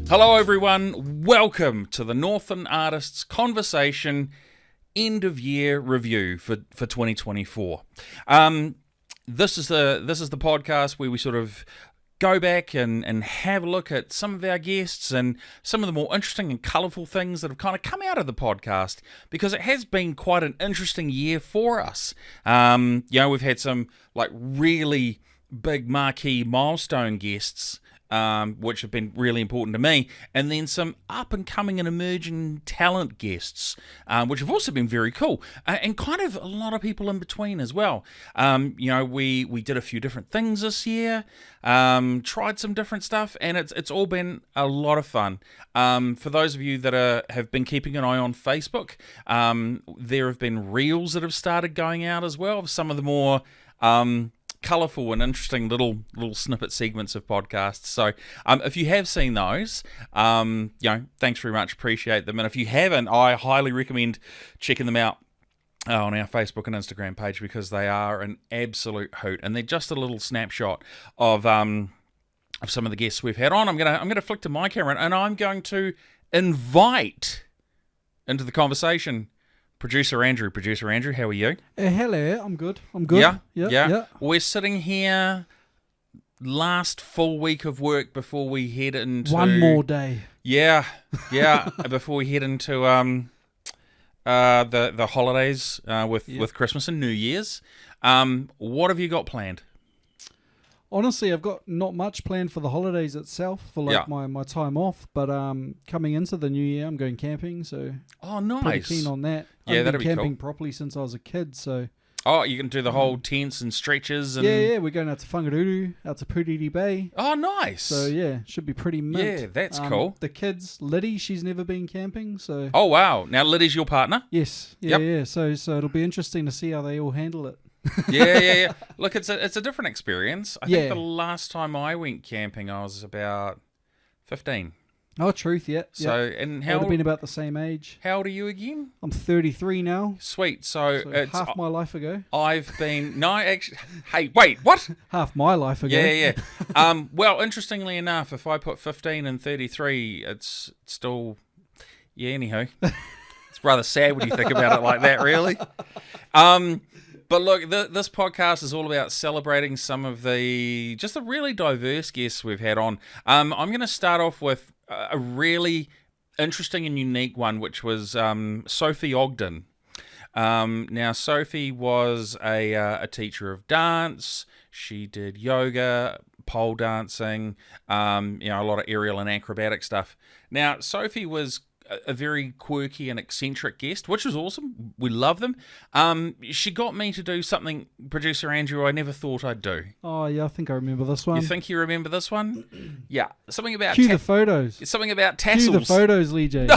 Hello everyone, welcome to the Northland Artists Conversation end of year review for 2024. This is the podcast where we sort of go back and have a look at some of our guests and some of the more interesting and colourful things that have kind of come out of the podcast, because it has been quite an interesting year for us. We've had some like really big marquee milestone guests, which have been really important to me, and then some up-and-coming and emerging talent guests, which have also been very cool, and kind of a lot of people in between as well. We did a few different things this year, tried some different stuff, and it's all been a lot of fun. For those of you that have been keeping an eye on Facebook, there have been reels that have started going out as well of some of the more colourful and interesting little snippet segments of podcasts. So if you have seen those, thanks very much, appreciate them. And if you haven't, I highly recommend checking them out on our Facebook and Instagram page, because they are an absolute hoot, and they're just a little snapshot of some of the guests we've had on. I'm gonna flick to my camera, and I'm going to invite into the conversation Producer Andrew, how are you? Hello, I'm good. Yeah. We're sitting here last full week of work before we head into... One more day. Yeah, before we head into the holidays with Christmas and New Year's. What have you got planned? Honestly, I've got not much planned for the holidays itself, for my time off, but coming into the new year, I'm going camping, so nice. Pretty keen on that. Yeah, I've been camping cool. properly since I was a kid, so... Oh, you can do the whole tents and stretches and... Yeah, we're going out to Whangaruru, out to Puriri Bay. Oh, nice. So, yeah, should be pretty mint. Yeah, that's cool. The kids, Liddy, she's never been camping, so... Oh, wow. Now, Liddy's your partner? Yes. Yeah. So it'll be interesting to see how they all handle it. Yeah. Look, it's a different experience. I think the last time I went camping, I was about 15. Oh, truth, yeah. So, and how... I would have been about the same age. How old are you again? I'm 33 now. Sweet. So it's... half my life ago. I've been... No, actually... Hey, wait, what? Half my life ago. Yeah. Well, interestingly enough, if I put 15 and 33, it's still... Yeah, anywho. It's rather sad when you think about it like that, really. But look, this podcast is all about celebrating some of the really diverse guests we've had on. I'm going to start off with a really interesting and unique one, which was Sophie Ogden. Now, Sophie was a teacher of dance. She did yoga, pole dancing, a lot of aerial and acrobatic stuff. Now, Sophie was a very quirky and eccentric guest, which was awesome. We love them. She got me to do something, Producer Andrew, I never thought I'd do. Oh, yeah, I think I remember this one. You think you remember this one? Yeah. Something about... Cue the photos. Something about tassels. Cue the photos, Lee J.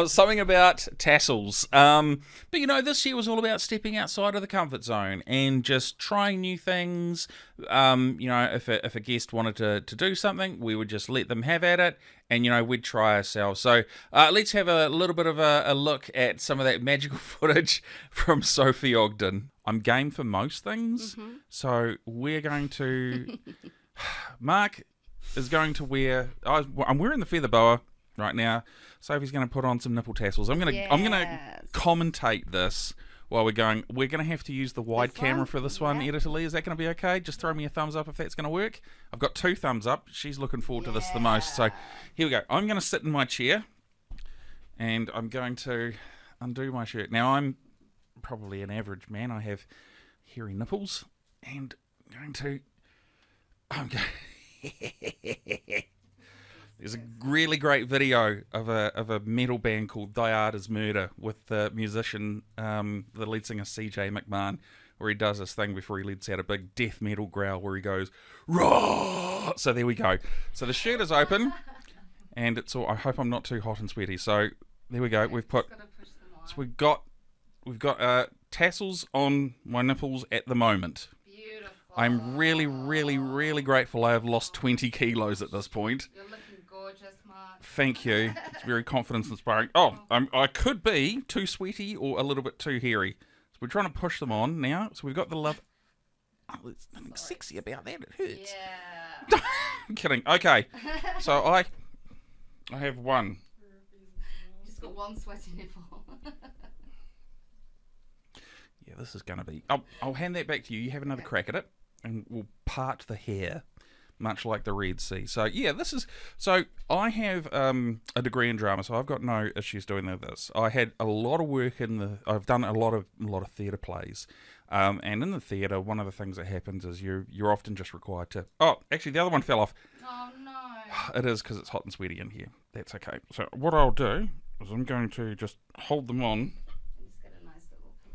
Something about tassels. But, this year was all about stepping outside of the comfort zone and just trying new things. If a guest wanted to do something, we would just let them have at it, and, we'd try ourselves. So let's have a little bit of a look at some of that magical footage from Sophie Ogden. I'm game for most things, so we're going to... Mark is going to wear... I'm wearing the feather boa right now. Sophie's going to put on some nipple tassels. I'm going to commentate this while we're going. We're going to have to use the wide camera for this one, Editor Lee. Is that going to be okay? Just throw me a thumbs up if that's going to work. I've got 2 thumbs up. She's looking forward to this the most. So here we go. I'm going to sit in my chair, and I'm going to undo my shirt. Now, I'm probably an average man. I have hairy nipples, and I'm going There's a really great video of a metal band called Thy Art Is Murder with the musician, the lead singer CJ McMahon, where he does this thing before he lets out a big death metal growl where he goes, "Raw!" So there we go. So the shirt is open, and it's all... I hope I'm not too hot and sweaty. So there we go. We've got tassels on my nipples at the moment. Beautiful. I'm really, really, really grateful I have lost 20 kilos at this point. You're looking gorgeous, Mark. Thank you. It's very confidence inspiring. Oh, I could be too sweaty or a little bit too hairy. So we're trying to push them on now. So we've got the love. Oh, there's nothing sexy about that. It hurts. Yeah. kidding. Okay, so I have one. Just got one sweaty nipple. Yeah, this is going to be... I'll hand that back to you. You have another crack at it, and we'll part the hair, much like the Red Sea. So, yeah, this is... So, I have a degree in drama, so I've got no issues doing this. I had a lot of work in the... I've done a lot of theatre plays. And in the theatre, one of the things that happens is you're often just required to... Oh, actually, the other one fell off. Oh, no. It is, because it's hot and sweaty in here. That's okay. So, what I'll do is I'm going to just hold them on...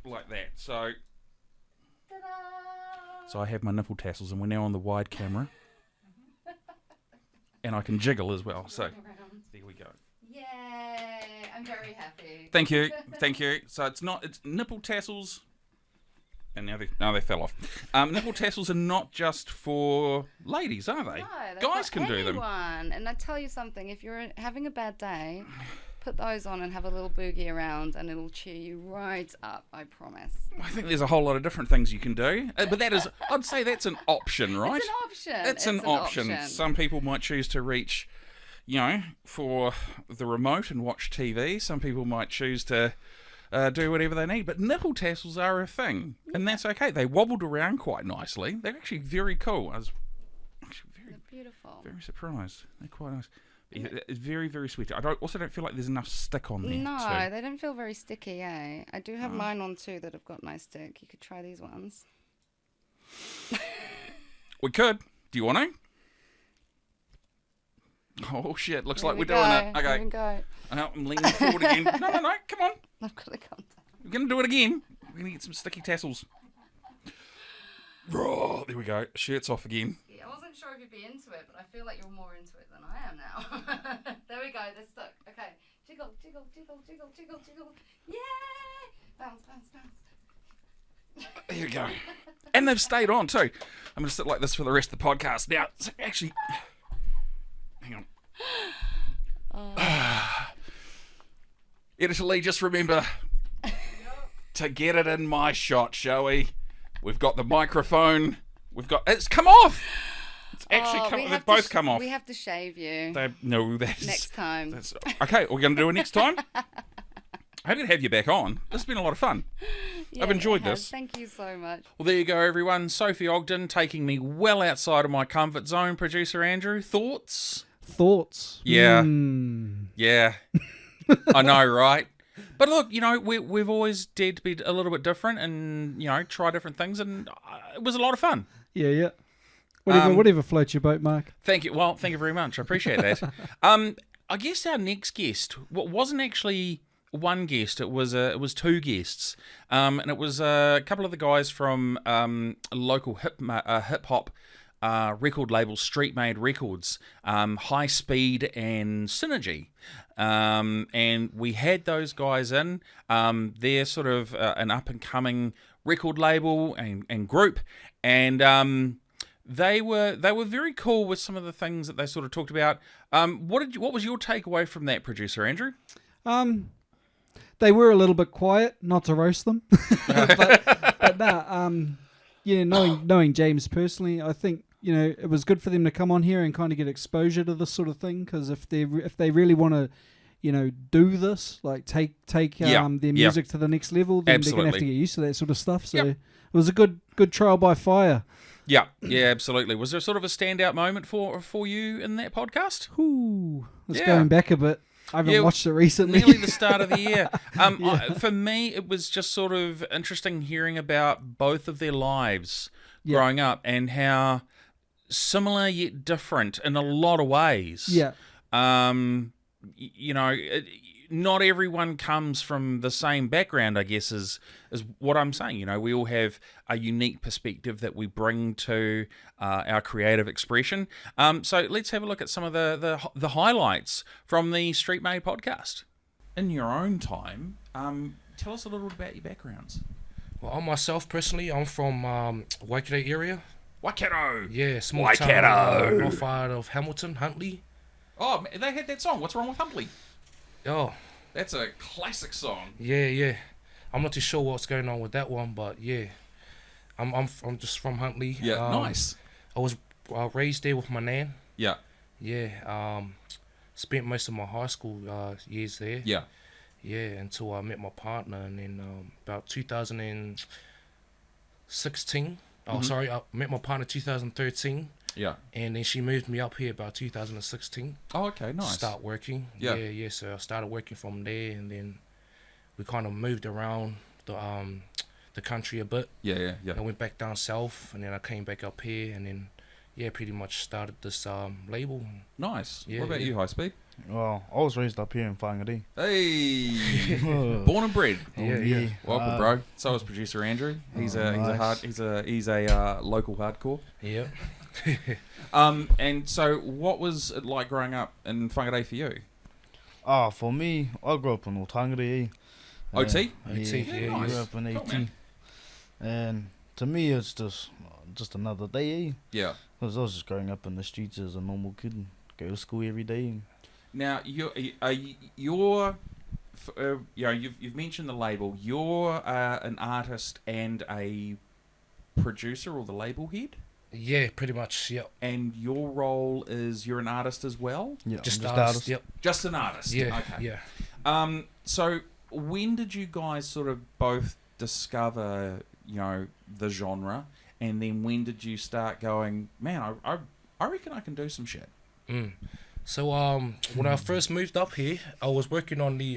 like that. So I have my nipple tassels, and we're now on the wide camera, and I can jiggle as well. So there we go. Yay! I'm very happy. Thank you. So it's nipple tassels, and now they fell off. Nipple tassels are not just for ladies, are they? No, guys can do them. And I tell you something: if you're having a bad day, put those on and have a little boogie around, and it'll cheer you right up, I promise. I think there's a whole lot of different things you can do, but that is, I'd say that's an option, right? It's an option. It's an option. Some people might choose to reach, for the remote and watch TV. Some people might choose to do whatever they need, but nipple tassels are a thing, and that's okay. They wobbled around quite nicely. They're actually very cool. I was actually beautiful. Very surprised. They're quite nice. It's very, very sweet. I also don't feel like there's enough stick on there. No, they don't feel very sticky, eh? I do have mine on too that have got nice stick. You could try these ones. We could. Do you want to? Oh, shit. Looks like we're doing it. Okay. Here we go. I'm leaning forward again. No. Come on. I've got to calm down. We're going to do it again. We're going to get some sticky tassels. Oh, there we go. Shirt's off again. Yeah, I wasn't sure if you'd be into it, but I feel like you're more into it than I am now. There we go. They're stuck. Okay. Jiggle. Yay! Bounce. There you go. And they've stayed on too. I'm going to sit like this for the rest of the podcast. Now, actually... Hang on. Editor Lee, just remember to get it in my shot, shall we? We've got the microphone. It's come off. It's actually they've both come off. We have to shave you. That's next time. That's okay. We're going to do it next time. I'm going to have you back on. This has been a lot of fun. Yeah, I've enjoyed this. Thank you so much. Well, there you go, everyone. Sophie Ogden taking me well outside of my comfort zone. Producer Andrew, thoughts? Yeah. Yeah. I know, right? But look, we've always dared to be a little bit different and, try different things, and it was a lot of fun. Yeah. Whatever floats your boat, Mark. Thank you. Well, thank you very much. I appreciate that. I guess our next guest wasn't actually one guest. It was two guests, and it was a couple of the guys from a local hip hop record label, Street Made Records, High Speed and Synergy. And we had those guys in. They're sort of an up-and-coming record label and group, and they were very cool with some of the things that they sort of talked about. What was your takeaway from that, Producer Andrew? They were a little bit quiet, not to roast them, but knowing James personally, I think it was good for them to come on here and kind of get exposure to this sort of thing, because if they really want to do this, like take their music to the next level, then they're gonna have to get used to that sort of stuff. So it was a good trial by fire. Yeah, absolutely. Was there sort of a standout moment for you in that podcast? Let's going back a bit. I haven't watched it recently. Nearly the start of the year. For me, it was just sort of interesting hearing about both of their lives growing up and how similar yet different in a lot of ways. Yeah. Not everyone comes from the same background, I guess, is what I'm saying. We all have a unique perspective that we bring to our creative expression. So let's have a look at some of the highlights from the Street Made podcast. In your own time, tell us a little bit about your backgrounds. Well, I myself, personally, I'm from Waikato area. Waikato! Yeah, small Waikato! town north side of Hamilton, Huntley. Oh, they had that song. What's Wrong with Huntley? Oh. That's a classic song. Yeah. I'm not too sure what's going on with that one, but yeah. I'm just from Huntley. Yeah, nice. I was raised there with my nan. Yeah. Yeah. Spent most of my high school years there. Yeah. Yeah, until I met my partner, and then about 2016. Oh, sorry, I met my partner 2013. Yeah. And then she moved me up here about 2016. Oh, okay, nice. To start working. Yeah. Yeah. So I started working from there, and then we kind of moved around the country a bit. Yeah. I went back down south, and then I came back up here, and then pretty much started this label. Nice. Yeah, What about you, High Speed? Well, I was raised up here in Whangarei. Hey, born and bred. Yeah. Welcome, bro. So is producer Andrew. He's a nice. local hardcore. Yeah. And so what was it like growing up in Whangarei for you? For me, I grew up in Whangarei. OT? OT, Yeah, yeah, I nice. grew up in Cool, 18. And to me, it's just another day, Yeah. Because I was just growing up in the streets as a normal kid and go to school every day. Now you've mentioned the label. You're an artist and a producer, or the label head, Yeah, pretty much. Yep. and your role is you're an artist as well. Yeah, Just I'm artists. Yep. Just an artist. Yeah. Okay. Yeah. So when did you guys sort of both discover, the genre, and then when did you start going, man, I reckon I can do some shit? So when I first moved up here, I was working on the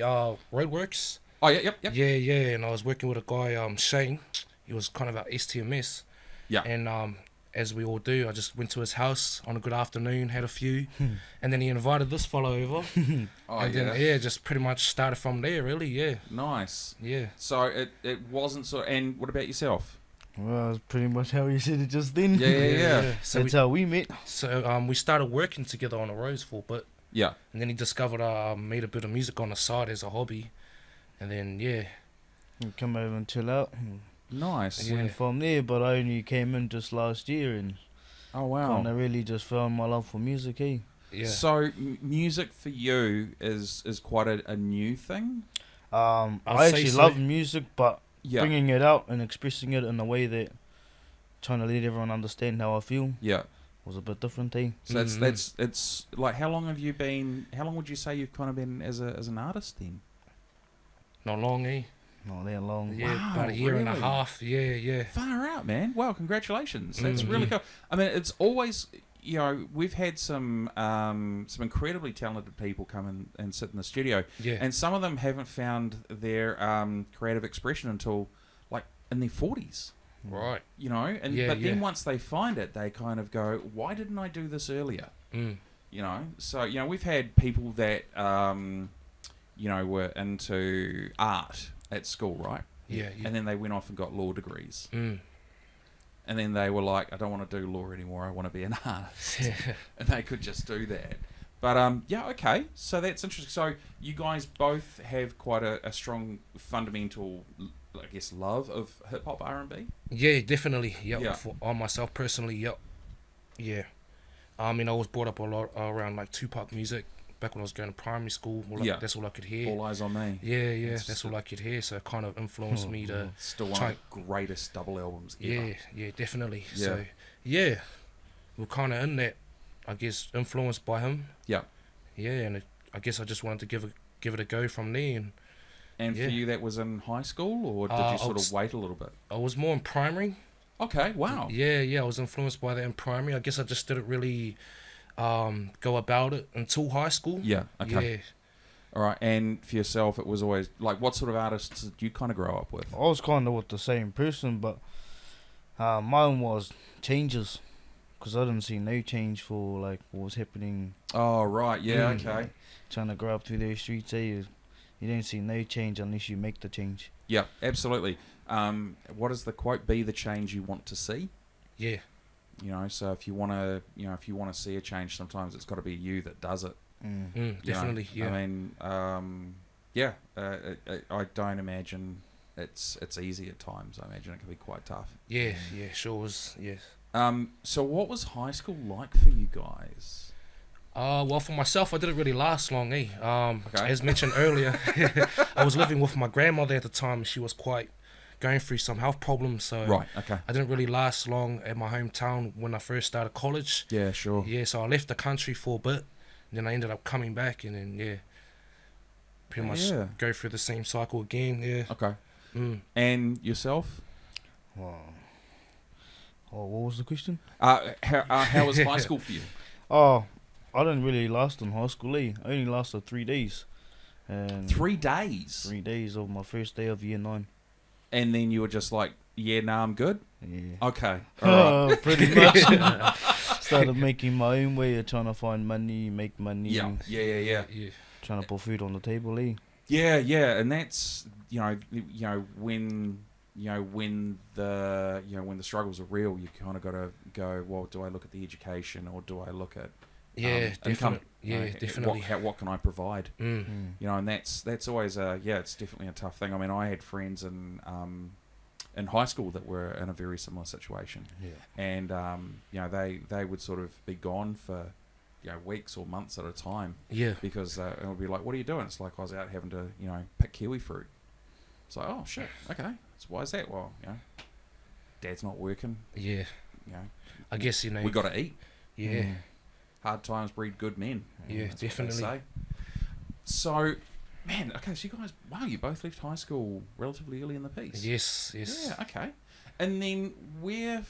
roadworks. Oh, yep. Yeah, and I was working with a guy, Shane. He was kind of our STMS. Yeah. And as we all do, I just went to his house on a good afternoon, had a few, and then he invited this fellow over. Oh, and then, just pretty much started from there, really, yeah. Nice. Yeah. So it wasn't so. And what about yourself? Well, that's pretty much how you said it just then. Yeah. So That's how we met. we started working together on the roads for a bit, Yeah. and then he discovered I made a bit of music on the side as a hobby, and then, We come over and chill out. Nice. Yeah. Went from there, but I only came in just last year and Oh, wow. kind of really just found my love for music, yeah. So music for you is quite a new thing. I say actually so. love music, but Yeah. bringing it out and expressing it in a way that trying to let everyone understand how I feel Yeah. was a bit different, So it's like, how long would you say you've kind of been as an artist then? Not long, Not that long. Yeah, Wow, about a year and a really? half. Yeah. Far out, man. Wow, congratulations. That's really Mhm. cool. I mean, it's always, we've had some incredibly talented people come and sit in the studio, Yeah. and some of them haven't found their creative expression until like in their 40s. Right. And Yeah, but then yeah. once they find it, they kind of go, why didn't I do this earlier? So we've had people that were into art at school, right? Yeah. And then they went off and got law degrees. Mm. And then they were like, I don't want to do law anymore, I want to be an artist. And they could just do that. But okay, so that's interesting. So you guys both have quite a strong fundamental, I guess, love of hip-hop R&B? Yeah, definitely. Yep. Yeah. On myself personally, yep. Yeah. I mean, I was brought up a lot around like Tupac music back when I was going to primary school. That's all I could hear. All Eyes on Me. Yeah, that's all I could hear. So it kind of influenced me to Still one of the greatest double albums ever. Yeah, definitely. Yeah. So yeah, we're kind of in that, I guess, influenced by him. Yeah. Yeah, and I guess I just wanted to give it a go from there. And Yeah. for you, that was in high school, or did you sort of wait a little bit? I was more in primary. Okay, wow. Yeah, I was influenced by that in primary. I guess I just didn't really go about it until high school. Yeah, okay. Yeah. All right, and for yourself, it was always, like, what sort of artists did you kind of grow up with? I was kind of with the same person, but mine was changes, because I didn't see no change for like what was happening. Oh, right, yeah, okay. Trying to grow up through those streets, you don't see no change unless you make the change. Yeah, absolutely. What does the quote, be the change you want to see? Yeah. So if you want to, see a change, sometimes it's got to be you that does it. Definitely. Yeah. I mean, I don't imagine it's easy at times. I imagine it can be quite tough. Yeah, sure was. Yes. So what was high school like for you guys? Well, for myself, I didn't really last long, Okay. As mentioned earlier, I was living with my grandmother at the time, and she was quite going through some health problems, so Right. Okay. I didn't really last long at my hometown when I first started college. Yeah. Sure. Yeah, so I left the country for a bit, then I ended up coming back, and then pretty much Yeah. go through the same cycle again. Yeah. Okay. Mm. And yourself? Wow. Oh, what was the question? How was high school for you? Oh, I didn't really last in high school. I only lasted 3 days. And 3 days. 3 days of my first day of year 9. And then you were just like, yeah, nah, I'm good. Yeah. Okay. All right. Pretty much. Started making my own way of trying to find money, make money. Yeah. Yeah. Trying to put food on the table, Yeah, and that's when the struggles are real, you kind of got to go, well, do I look at the education or do I look at income? Definitely. What can I provide? Mm. And that's always it's definitely a tough thing. I mean, I had friends in high school that were in a very similar situation, and they would sort of be gone for weeks or months at a time, because it would be like, what are you doing? It's like I was out having to pick kiwi fruit. It's like, oh shit, okay, so why is that? Well, dad's not working. I guess we got to eat. Hard times breed good men. That's definitely. what they say. So, man, okay, so you guys, you both left high school relatively early in the piece. Yes. Yeah, okay. And then where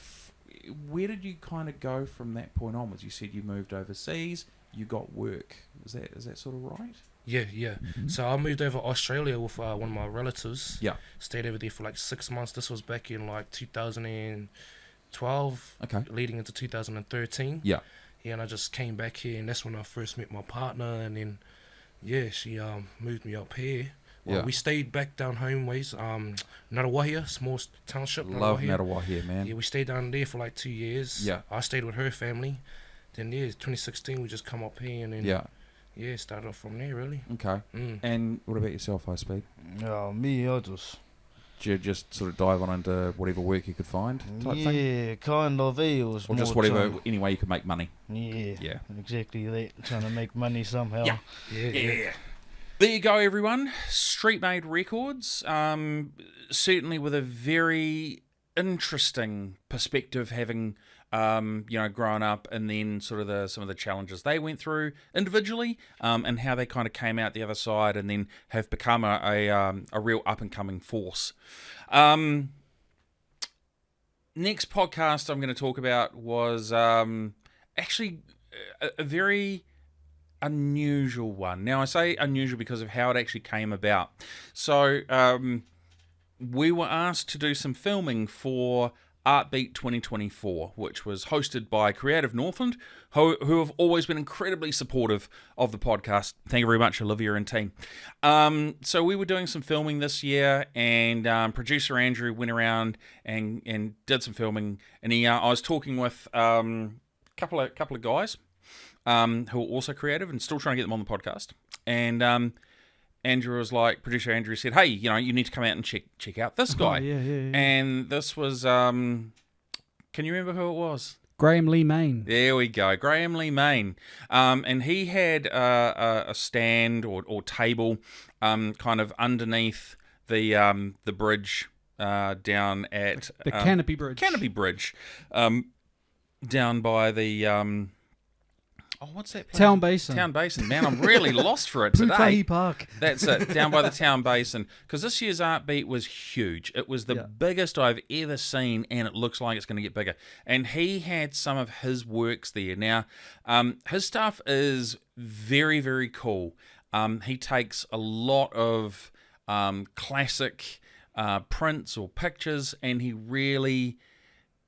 did you kind of go from that point onwards? You said you moved overseas, you got work. Is that sort of right? Yeah. Mm-hmm. So I moved over Australia with one of my relatives. Yeah. Stayed over there for like 6 months. This was back in like 2012. Okay. Leading into 2013. Yeah. Yeah, and I just came back here, and that's when I first met my partner, and then, she moved me up here. Well, we stayed back down home ways. Ngarawahia, small township. Love Ngarawahia, man. Yeah, we stayed down there for like 2 years. Yeah. I stayed with her family. Then 2016 we just come up here, and then started off from there really. Okay. And what about yourself, High Speed? Me, I just... Did you just sort of dive on into whatever work you could find type thing? Yeah, kind of. It was or just whatever, any way you could make money. Yeah, exactly that. Trying to make money somehow. Yeah. There you go, everyone. Street Made Records. Certainly with a very interesting perspective, having grown up, and then sort of some of the challenges they went through individually, and how they kind of came out the other side, and then have become a real up and coming force. Next podcast I'm going to talk about was actually a very unusual one. Now I say unusual because of how it actually came about. So we were asked to do some filming for Artbeat 2024, which was hosted by Creative Northland, who have always been incredibly supportive of the podcast. Thank you very much, Olivia and team. So we were doing some filming this year, and producer Andrew went around and did some filming, and I was talking with a couple of guys who are also creative and still trying to get them on the podcast. And Andrew was like, producer Andrew said, hey, you need to come out and check out this guy. Yeah. And this was, can you remember who it was? Graham Lee Main. There we go, Graham Lee Main. And he had a stand or table kind of underneath the bridge down at... The Canopy Bridge. Canopy Bridge. Down by the... what's that place? Town Basin. Town Basin. Man, I'm really lost for it today. Pukahi Park. That's it, down by the Town Basin. Because this year's Artbeat was huge. It was the biggest I've ever seen, and it looks like it's going to get bigger. And he had some of his works there. Now, his stuff is very, very cool. He takes a lot of classic prints or pictures, and he really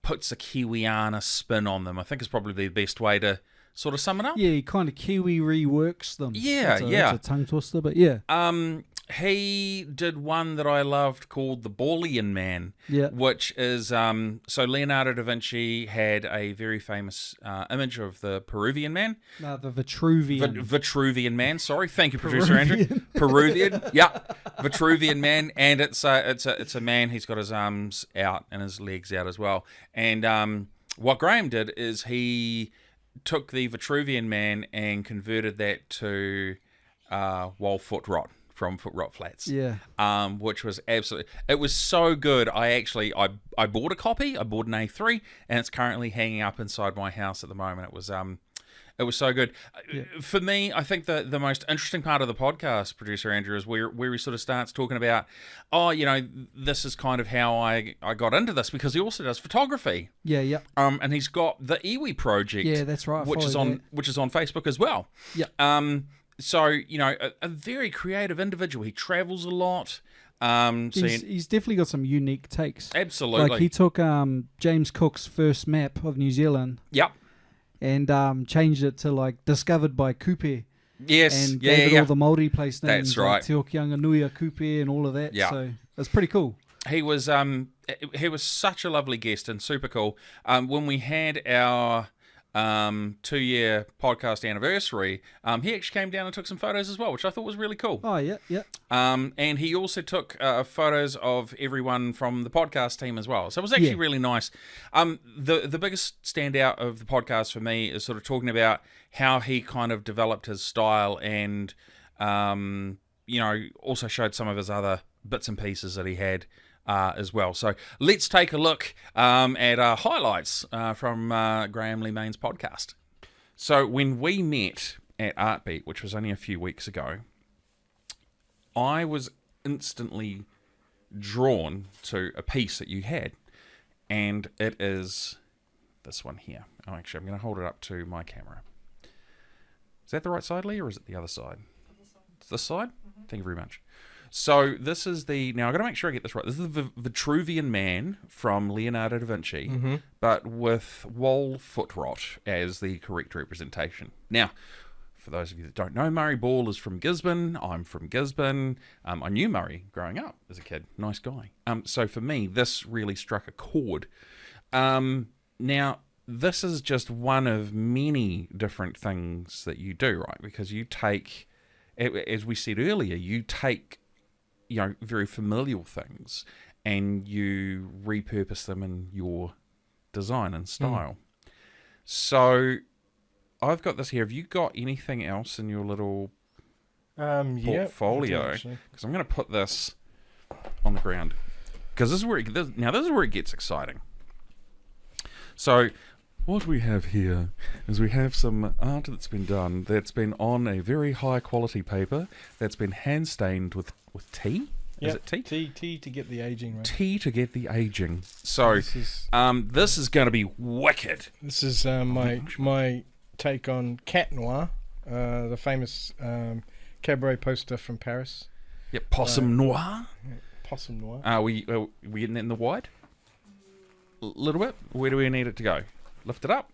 puts a Kiwiana spin on them. I think it's probably the best way to sort of sum it up. Yeah, he kind of Kiwi reworks them. Yeah, It's a tongue twister, but yeah. He did one that I loved called The Borlean Man, which is, so Leonardo da Vinci had a very famous image of the Peruvian man. No, the Vitruvian. Vitruvian Man, sorry. Thank you, producer Andrew. Peruvian, Vitruvian Man, and it's a man, he's got his arms out and his legs out as well. And what Graham did is he took the Vitruvian Man and converted that to wild foot rot from Foot Rot Flats. Yeah. Which was absolutely, it was so good. I bought a copy. I bought an A3, and it's currently hanging up inside my house at the moment. It was so good. Yeah. For me, I think the most interesting part of the podcast, Producer Andrew, is where he sort of starts talking about, this is kind of how I got into this, because he also does photography. Yeah, yeah. And he's got the Iwi project. Yeah, that's right. Which is on Facebook as well. Yeah. So, a very creative individual. He travels a lot. He's definitely got some unique takes. Absolutely. Like he took James Cook's first map of New Zealand. Yep. And changed it to like discovered by Kupe. Yes, and gave it all the Māori place names. That's right. Like Te Okianga Nuia Kupe and all of that. Yeah. So it's pretty cool. He was such a lovely guest and super cool. When we had our 2-year podcast anniversary, he actually came down and took some photos as well, which I thought was really cool. Oh, yeah, yeah. And he also took photos of everyone from the podcast team as well. So it was actually really nice. The biggest standout of the podcast for me is sort of talking about how he kind of developed his style and, also showed some of his other bits and pieces that he had as well. So let's take a look at highlights from Graham Lee Main's podcast. So when we met at Artbeat, which was only a few weeks ago, I was instantly drawn to a piece that you had, and it is this one here. Oh, actually, I'm going to hold it up to my camera. Is that the right side, Lee, or is it the other side? It's this side? Mm-hmm. Thank you very much. So this is now I've got to make sure I get this right. This is the Vitruvian Man from Leonardo da Vinci, but with wall foot rot as the correct representation. Now, for those of you that don't know, Murray Ball is from Gisborne. I'm from Gisborne. I knew Murray growing up as a kid. Nice guy. So for me, this really struck a chord. Now, this is just one of many different things that you do, right? Because you take, as we said earlier, you take very familial things and you repurpose them in your design and style. So I've got this here. Have you got anything else in your little portfolio? Because I'm going to put this on the ground, because this is where it gets exciting. So what we have here is we have some art that's been done, that's been on a very high quality paper, that's been hand stained with tea. Is it tea? Tea to get the aging right. Tea to get the aging. So this is going to be wicked. This is my take on Cat Noir, the famous cabaret poster from Paris. Yeah, Possum Noir. Possum Noir. Are we getting that in the wide? A little bit. Where do we need it to go? Lift it up.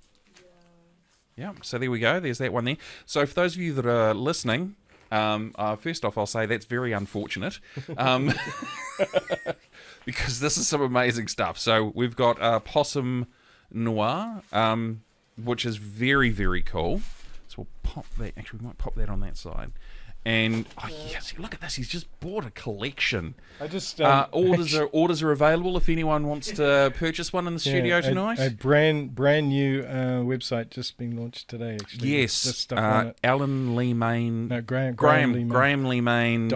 Yeah. So there we go. There's that one there. So for those of you that are listening, first off, I'll say that's very unfortunate, because this is some amazing stuff. So we've got Possum Noir, which is very, very cool. So we'll pop that. Actually, we might pop that on that side. And yes, look at this. He's just bought a collection. I just orders are available if anyone wants to purchase one in the studio tonight. A brand new website just being launched today. Actually, yes, stuff on it. Alan Lee Main. No, Graham Lee Main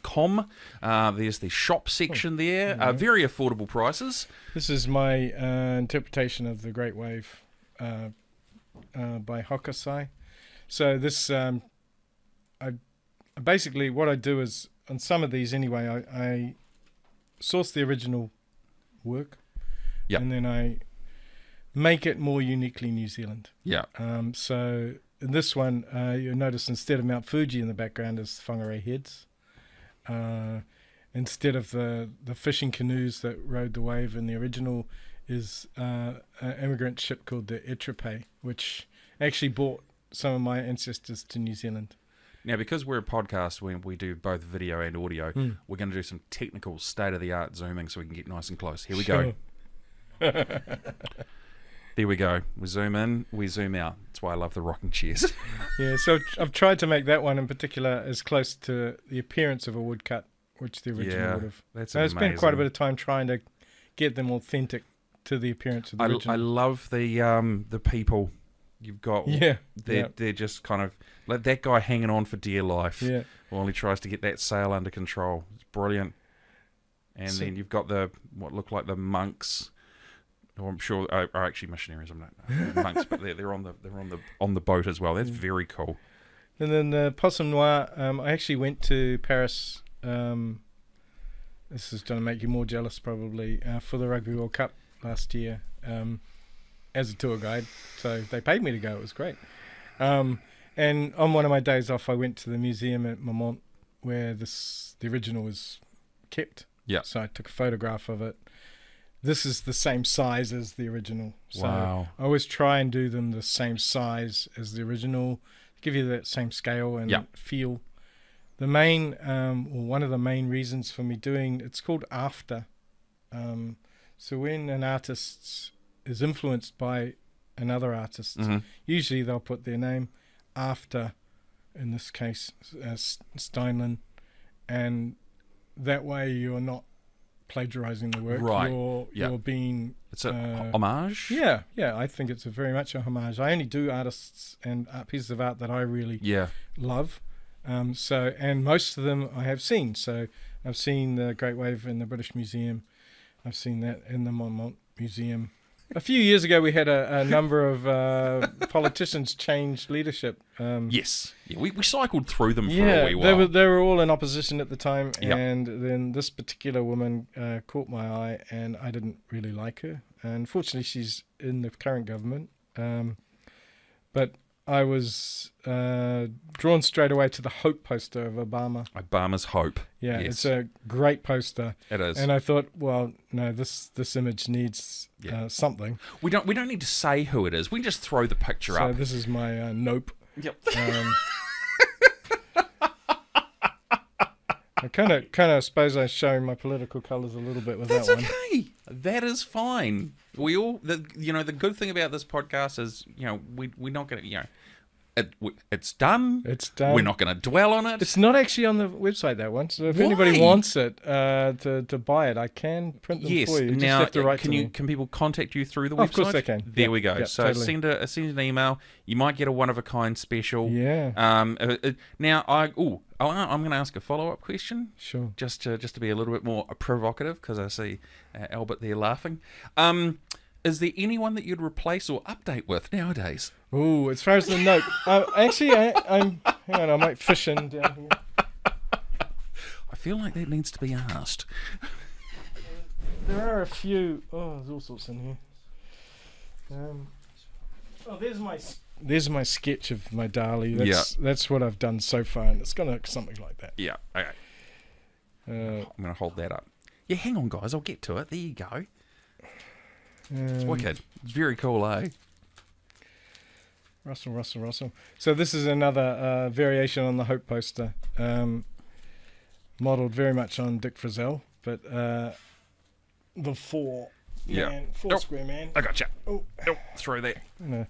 .com. There's the shop section there. Very affordable prices. This is my interpretation of the Great Wave by Hokusai. So this. Basically, what I do is, on some of these anyway, I source the original work, and then I make it more uniquely New Zealand. Yeah. So in this one, you'll notice instead of Mount Fuji in the background is Whangarei Heads. Instead of the fishing canoes that rode the wave in the original is an immigrant ship called the Etrape, which actually brought some of my ancestors to New Zealand. Now, because we're a podcast, we do both video and audio, we're going to do some technical state-of-the-art zooming so we can get nice and close. Here we go. There we go. We zoom in, we zoom out. That's why I love the rocking chairs. Yeah, so I've tried to make that one in particular as close to the appearance of a woodcut, which the original would have. That's amazing. I spent quite a bit of time trying to get them authentic to the appearance of the original. I love the people You've got they're just kind of like that guy hanging on for dear life Yeah. while he tries to get that sail under control. It's brilliant. And then you've got what look like the monks, who I'm sure are actually missionaries. I'm not monks, but they're on the boat as well. That's very cool. And then the Possum Noir. I actually went to Paris. This is going to make you more jealous, probably, for the Rugby World Cup last year as a tour guide. So they paid me to go. It was great. And on one of my days off, I went to the museum at Marmont where the original was kept. Yeah. So I took a photograph of it. This is the same size as the original. So Wow. I always try and do them the same size as the original, give you that same scale and feel. The main, or one of the main reasons for me doing, it's called after. So when an artist is influenced by another artist, usually they'll put their name after, in this case, Steinlen, and that way you're not plagiarizing the work. Right. You're being... It's a homage? Yeah, I think it's very much a homage. I only do artists and pieces of art that I really love. And most of them I have seen. So I've seen the Great Wave in the British Museum. I've seen that in the Marmont Museum. A few years ago, we had a number of politicians change leadership. Yes. Yeah, we cycled through them for a wee while. They were all in opposition at the time. And then this particular woman caught my eye, and I didn't really like her. And fortunately, she's in the current government. But I was drawn straight away to the Hope poster of Obama. Obama's Hope. Yeah, yes. It's a great poster. It is. And I thought, well, no, this image needs something. We don't need to say who it is. We can just throw the picture up. So this is my nope. Yep. I kind of suppose I'm showing my political colours a little bit with That's that one. okay. That is fine. We all, the good thing about this podcast is, we're not going to, it's done. It's done. We're not going to dwell on it. It's not actually on the website, that one. So if anybody wants it to buy it, I can print them for you. Now, just have to write to me. Can people contact you through the website? Of course they can. There we go. Yep, So totally. send an email. You might get a one-of-a-kind special. Yeah. Now, I'm going to ask a follow-up question. Sure. Just to be a little bit more provocative, because I see Albert there laughing. Is there anyone that you'd replace or update with nowadays? Oh, as far as the note, actually, I'm. Hang on, I might fish in down here. I feel like that needs to be asked. There are a few. Oh, there's all sorts in here. There's my sketch of my Dali. That's what I've done so far, and it's gonna look something like that. Yeah. Okay. I'm gonna hold that up. Yeah, hang on, guys. I'll get to it. There you go. It's wicked. It's very cool, eh? Russell. So this is another variation on the Hope poster, modelled very much on Dick Frizzell, but the four square man. I gotcha. Oh, throw that. No.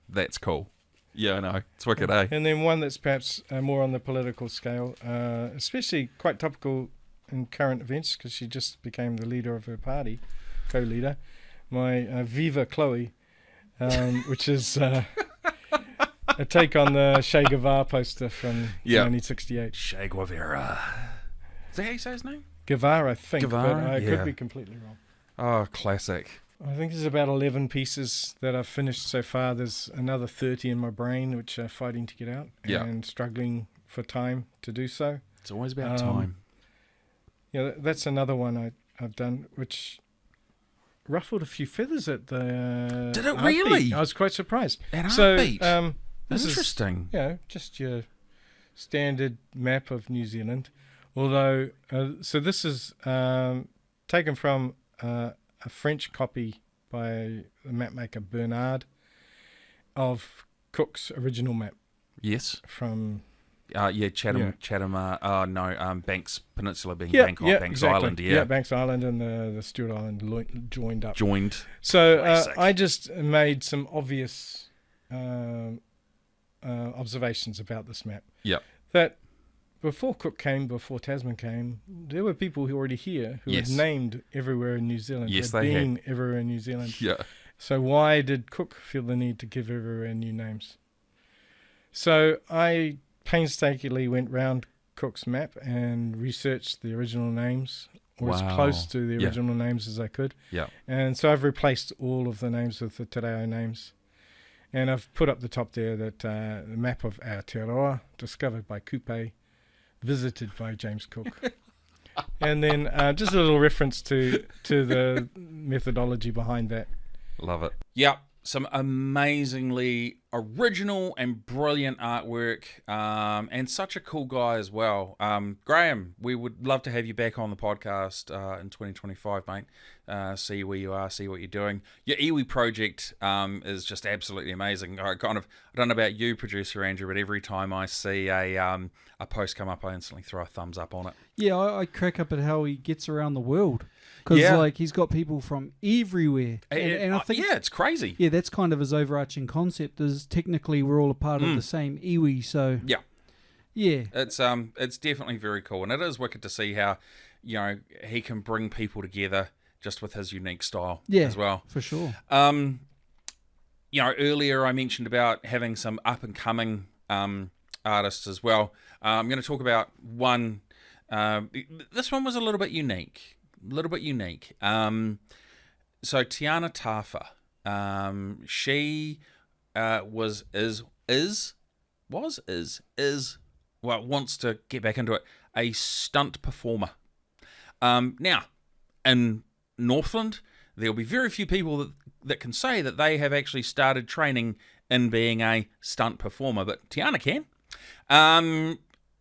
That's cool. Yeah, I know. It's wicked, eh? And then one that's perhaps more on the political scale, especially quite topical in current events, because she just became the leader of her party, co-leader. My Viva Chloe, which is a take on the Che Guevara poster from 1968. Che Guevara. Is that how you say his name? Guevara, I think, Guevara? but I could be completely wrong. Oh, classic. I think there's about 11 pieces that I've finished so far. There's another 30 in my brain, which are fighting to get out and struggling for time to do so. It's always about time. Yeah, that's another one I've done, which ruffled a few feathers at the. Did it really? I was quite surprised. At so, Artbeat? This interesting. Is, just your standard map of New Zealand. Although, so this is taken from a French copy by the mapmaker Bernard of Cook's original map. Yes. From. Chatham. Banks Peninsula being Bangkok, Banks exactly. Island. Yeah, Banks Island and the Stewart Island joined up. So I just made some obvious observations about this map. Yeah. That before Cook came, before Tasman came, there were people who were already here who had named everywhere in New Zealand. Yes, had they been everywhere in New Zealand. Yeah. So why did Cook feel the need to give everywhere new names? So I painstakingly went round Cook's map and researched the original names, or as close to the original names as I could. Yeah. And so I've replaced all of the names with the Te Reo names. And I've put up the top there that the map of Aotearoa, discovered by Kupe, visited by James Cook. And then just a little reference to the methodology behind that. Love it. Yep. Some amazingly original and brilliant artwork, and such a cool guy as well. Graham, we would love to have you back on the podcast in 2025, mate. See where you are, see what you're doing. Your iwi project is just absolutely amazing. I don't know about you, producer Andrew, but every time I see a post come up, I instantly throw a thumbs up on it. Yeah, I crack up at how he gets around the world. Because he's got people from everywhere. And I think... Yeah, it's crazy. Yeah, that's kind of his overarching concept, is technically we're all a part of the same iwi, so... Yeah. Yeah. It's definitely very cool. And it is wicked to see how, he can bring people together just with his unique style as well. For sure. Earlier I mentioned about having some up-and-coming artists as well. I'm going to talk about one... this one was a little bit unique. So Tiana Tafa, she wants to get back into it, a stunt performer. Now, in Northland, there'll be very few people that can say that they have actually started training in being a stunt performer, but Tiana can.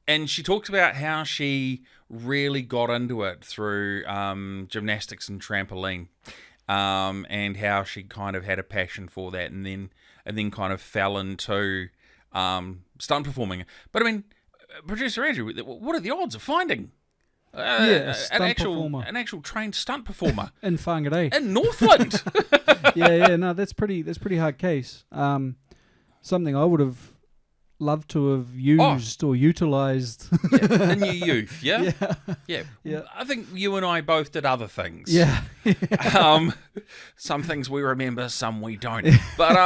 And she talked about how she really got into it through gymnastics and trampoline, and how she kind of had a passion for that, and then kind of fell into stunt performing. But I mean, producer Andrew, what are the odds of finding an actual trained stunt performer in Whangarei, in Northland? No, that's pretty hard case. Something I would have loved to have used or utilised in your youth. Yeah. I think you and I both did other things. Some things we remember, some we don't. But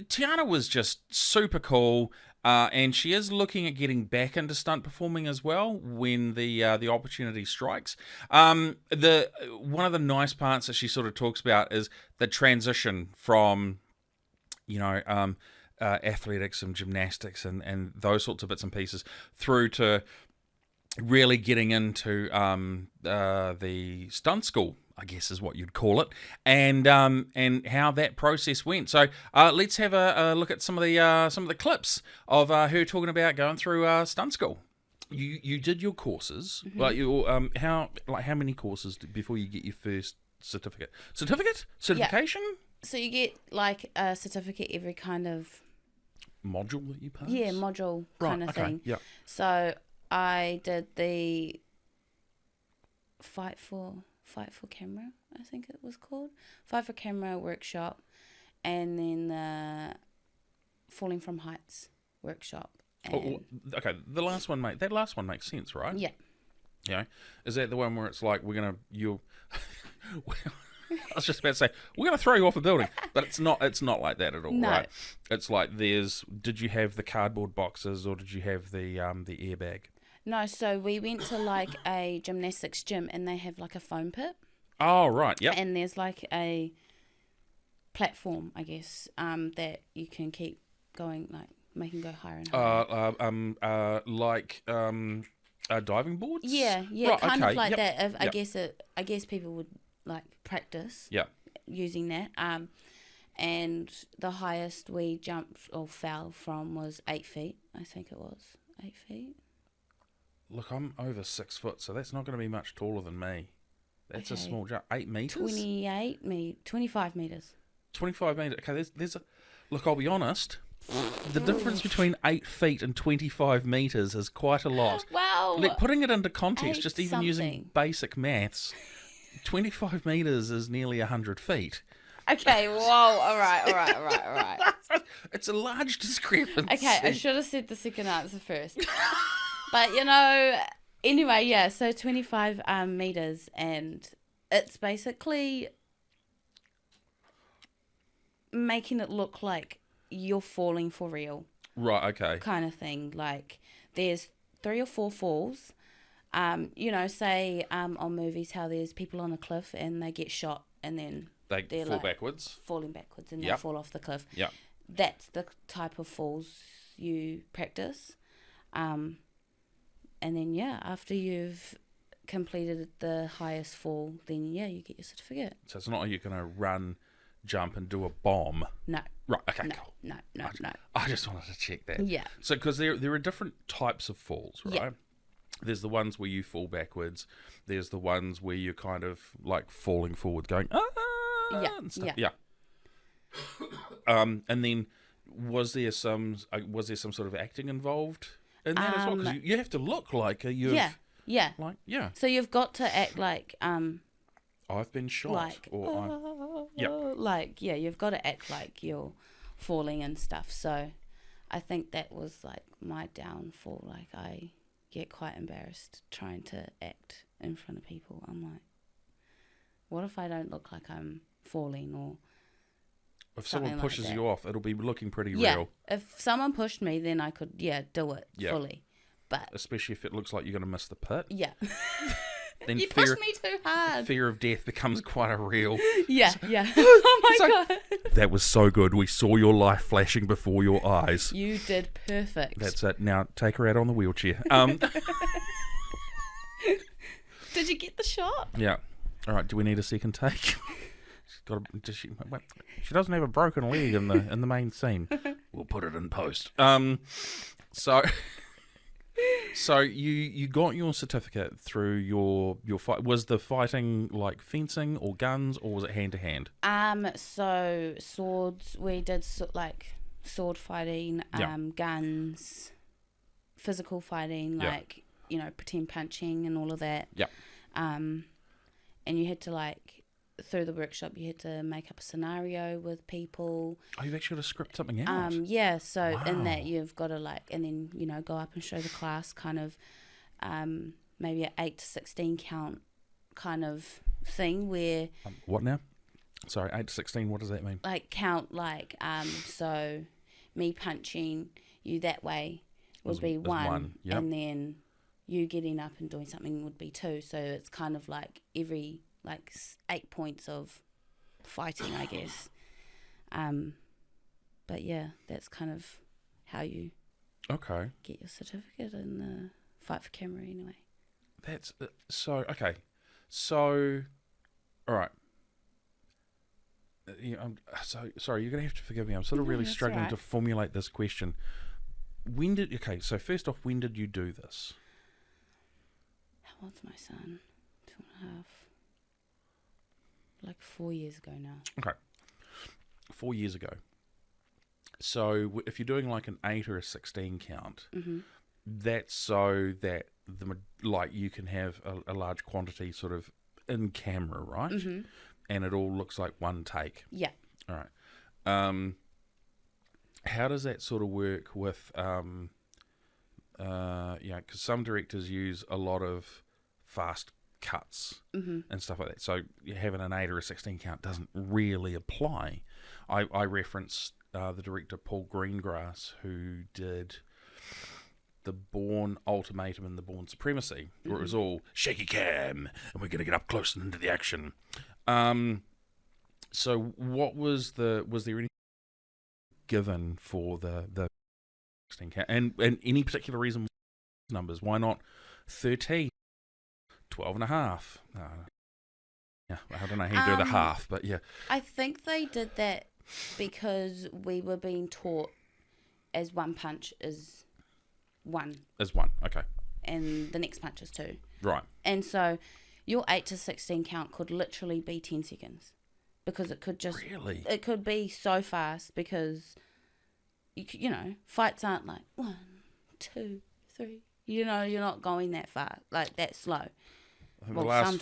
Tiana was just super cool, and she is looking at getting back into stunt performing as well when the opportunity strikes. One of the nice parts that she sort of talks about is the transition from athletics and gymnastics and those sorts of bits and pieces through to really getting into the stunt school, I guess is what you'd call it, and how that process went. So let's have a look at some of the clips of her talking about going through stunt school. You did your courses, like how many courses before you get your first certification? Yeah. So you get like a certificate every kind of module that you pass? Yeah, module kind of thing. Yeah. So I did the Fight for Camera, I think it was called. Fight for Camera workshop, and then the Falling from Heights workshop. Okay, that last one makes sense, right? Yeah. Yeah. Is that the one where it's like I was just about to say, we're going to throw you off a building, but it's not like that at all, no. Right? It's like did you have the cardboard boxes or did you have the airbag? No, so we went to like a gymnastics gym and they have like a foam pit. Oh, right, yep. And there's like a platform, I guess, that you can keep going, like making go higher and higher. Diving boards? Yeah, right, kind okay. of like yep. that. I guess people would like practice using that. And the highest we jumped or fell from was 8 feet. I think it was 8 feet. Look, I'm over 6 foot, so that's not going to be much taller than me. That's a small jump. 8 meters? 25 meters. 25 meters. Okay, there's a... Look, I'll be honest. The difference between 8 feet and 25 meters is quite a lot. Well, like, putting it into context, just even using basic maths, 25 meters is nearly 100 feet. Okay, whoa, all right. It's a large discrepancy. Okay, I should have said the second answer first. But, anyway, yeah, so 25 meters, and it's basically making it look like you're falling for real. Right, okay. Kind of thing. Like, there's 3 or 4 falls. Say on movies how there's people on a cliff and they get shot and then they're fall backwards. Falling backwards and they fall off the cliff. Yeah. That's the type of falls you practice. And then, after you've completed the highest fall, then, you get your certificate. So it's not like you're going to run, jump, and do a bomb. No. Right, okay, no, cool. No. I just wanted to check that. Yeah. So, because there are different types of falls, right? Yeah. There's the ones where you fall backwards. There's the ones where you're kind of like falling forward, going, and stuff. Yeah. And then was there some sort of acting involved in that as well? Because you have to look like you've... Yeah. Like, So you've got to act like... I've been shot. Like, you've got to act like you're falling and stuff. So I think that was like my downfall. Like, I get quite embarrassed trying to act in front of people. I'm like, what if I don't look like I'm falling or if someone pushes like you off, it'll be looking pretty real. real. If someone pushed me, then I could, do it fully. But especially if it looks like you're going to miss the pit. Yeah. Then you pushed me too hard. Fear of death becomes quite a real... Yeah. Oh my God. That was so good. We saw your life flashing before your eyes. You did perfect. That's it. Now take her out on the wheelchair. Did you get the shot? Yeah. All right. Do we need a second take? She doesn't have a broken leg in the main scene. We'll put it in post. So you got your certificate through your fight. Was the fighting like fencing or guns, or was it hand to hand? So swords. We did like sword fighting. Guns, physical fighting, like pretend punching and all of that. Yeah. And you had to like through the workshop, you had to make up a scenario with people. Oh, you've actually got to script something out. Yeah, so wow. in that you've got to like, and then go up and show the class kind of, maybe an 8 to 16 count kind of thing where. What now? Sorry, 8 to 16. What does that mean? Like count like so, me punching you that way would be one, yep. And then you getting up and doing something would be 2. So it's kind of like every. Like 8 points of fighting, I guess. But yeah, that's kind of how you get your certificate in the fight for camera anyway. That's so okay. So, all right. I'm so sorry. You're gonna have to forgive me. I'm sort of really struggling to formulate this question. So first off, when did you do this? How old's my son? 2.5. Like 4 years ago now. Okay. 4 years ago. So if you're doing like an 8 or a 16 count, that's so that you can have a large quantity sort of in camera, right? Mm-hmm. And it all looks like one take. Yeah. All right. How does that sort of work with, because some directors use a lot of fast cuts and stuff like that. So having an 8 or a 16 count doesn't really apply. I referenced the director Paul Greengrass, who did the Bourne Ultimatum and the Bourne Supremacy, where it was all shaky cam and we're going to get up close and into the action. So what was there any given for the 16 count? And any particular reason numbers? Why not 13? 12.5. Yeah, I don't know how you do the half, but yeah. I think they did that because we were being taught as one punch is 1. As 1, okay. And the next punch is 2. Right. And so your 8 to 16 count could literally be 10 seconds. Because it could just... Really? It could be so fast because, fights aren't like 1, 2, 3. You're not going that far, like that slow. I think the last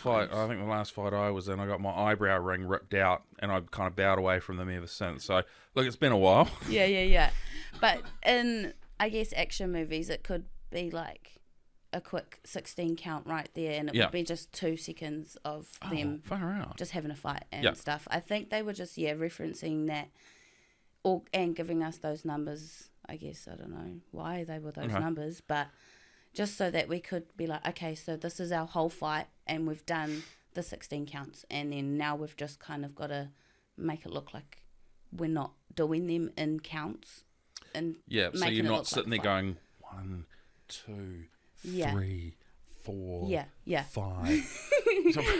fight I was in, I got my eyebrow ring ripped out, and I've kind of bowed away from them ever since. So, look, it's been a while. Yeah. But in, I guess, action movies, it could be like a quick 16 count right there, and it would be just 2 seconds of them far out. just having a fight and stuff. I think they were just referencing that and giving us those numbers. I guess I don't know why they were those numbers, but just so that we could be like, okay, so this is our whole fight, and we've done the 16 counts, and then now we've just kind of got to make it look like we're not doing them in counts. And so you're not sitting there going 1, 2, 3, 4, 5.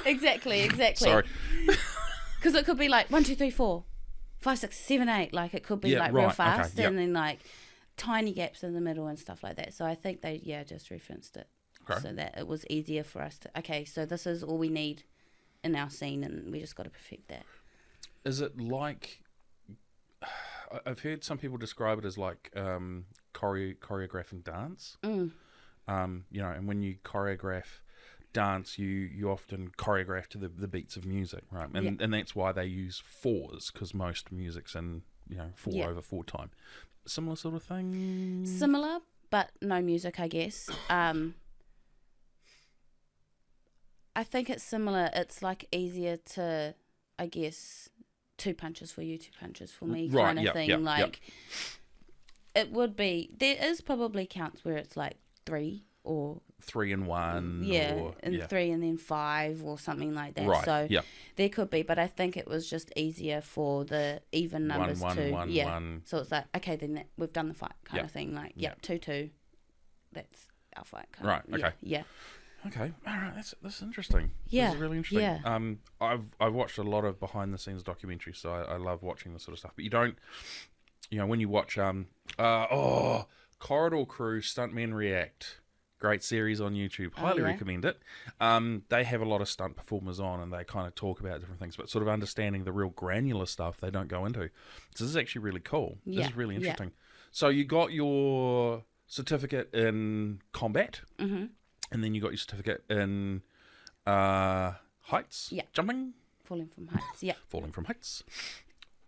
Exactly. Sorry. Because it could be like 1, 2, 3, 4, 5, 6, 7, 8. Like it could be like real fast, and then like tiny gaps in the middle and stuff like that. So I think they just referenced it so that it was easier for us to. Okay, so this is all we need in our scene, and we just got to perfect that. Is it like? I've heard some people describe it as like choreographing dance. You know, and when you choreograph dance, you often choreograph to the beats of music, right? And that's why they use 4s, because most music's in 4/4 time. Similar sort of thing. Similar, but no music, I guess. I think it's similar. It's like easier to, I guess, 2 punches for you, 2 punches for me, kind of thing. It would be. There is probably counts where it's like 3 or 3 and 1. And 3 and then 5 or something like that. Right. So there could be, but I think it was just easier for the even numbers too. 1. So it's like, okay, then we've done the fight kind of thing. Like 2-2. That's our fight. Right. Okay. Yeah. Okay, all right, that's interesting. Yeah, this is really interesting. Yeah. I've watched a lot of behind the scenes documentaries, so I love watching this sort of stuff. But you don't, when you watch Corridor Crew Stuntmen React, great series on YouTube, highly recommend it. They have a lot of stunt performers on, and they kind of talk about different things, but sort of understanding the real granular stuff they don't go into. So this is actually really cool. This is really interesting. So you got your certificate in combat. Mm-hmm. And then you got your certificate in heights, jumping, falling from heights. Falling from heights.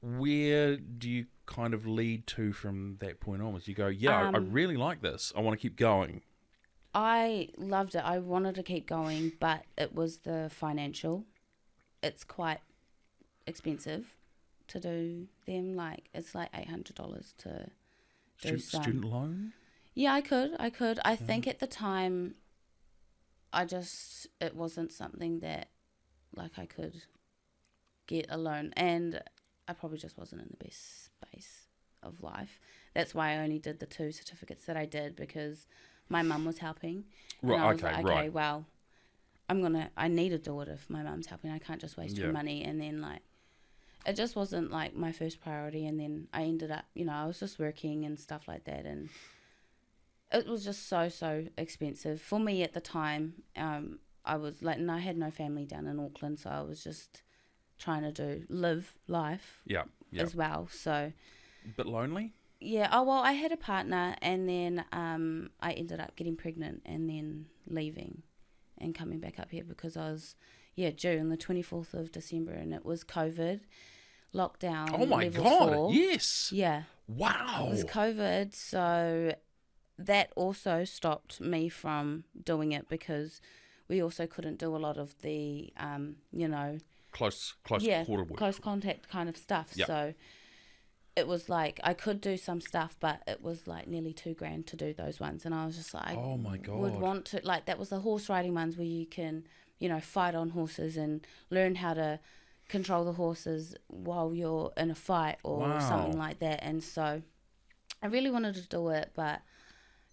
Where do you kind of lead to from that point onwards? You go, I really like this. I want to keep going. I loved it. I wanted to keep going, but it was the financial. It's quite expensive to do them. Like it's like $800 to do student loan. Yeah, I could. I think at the time, it wasn't something that, like, I could get a loan. And I probably just wasn't in the best space of life. That's why I only did the 2 certificates that I did, because my mum was helping. And I was like, okay, well, I need to do it if my mum's helping. I can't just waste her money. And then, like, it just wasn't, like, my first priority. And then I ended up, I was just working and stuff like that. And it was just so expensive for me at the time. I was like, and I had no family down in Auckland, so I was just trying to live life as well. So, bit lonely. Yeah. Oh well, I had a partner, and then I ended up getting pregnant, and then leaving, and coming back up here because I was due on the 24th of December, and it was COVID lockdown. Oh my level God! 4. Yes. Yeah. Wow. It was COVID, so that also stopped me from doing it, because we also couldn't do a lot of the, close quarter work, close contact kind of stuff. Yep. So it was like I could do some stuff, but it was like nearly $2,000 to do those ones, and I was just like, oh my God, would want to, like, that was the horse riding ones where you can, fight on horses and learn how to control the horses while you're in a fight or something like that. And so I really wanted to do it, but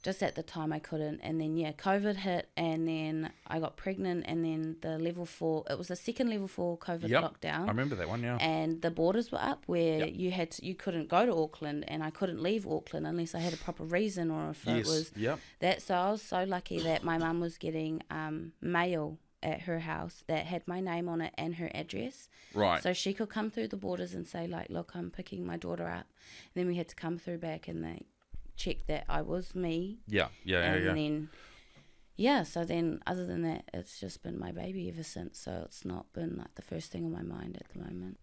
just at the time I couldn't. And then COVID hit, and then I got pregnant, and then the level 4, it was the second level 4 COVID lockdown. I remember that one. And the borders were up where you couldn't go to Auckland, and I couldn't leave Auckland unless I had a proper reason, or if it was that. So I was so lucky that my mum was getting mail at her house that had my name on it and her address. Right. So she could come through the borders and say, like, look, I'm picking my daughter up. And then we had to come through back, and they check that I was me. And then so then other than that, it's just been my baby ever since, so it's not been like the first thing on my mind at the moment.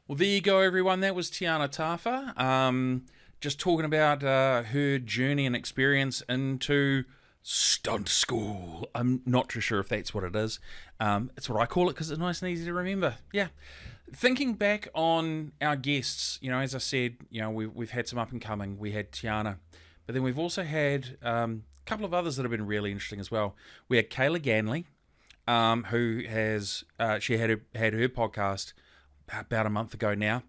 Well, there you go, everyone. That was Tiana Tafa, just talking about her journey and experience into stunt school. I'm not too sure if that's what it is. It's what I call it because it's nice and easy to remember. Yeah. Thinking back on our guests, as I said, we've had some up and coming. We had Tiana, but then we've also had a couple of others that have been really interesting as well. We had Kayla Ganley, who has she had her podcast about a month ago now.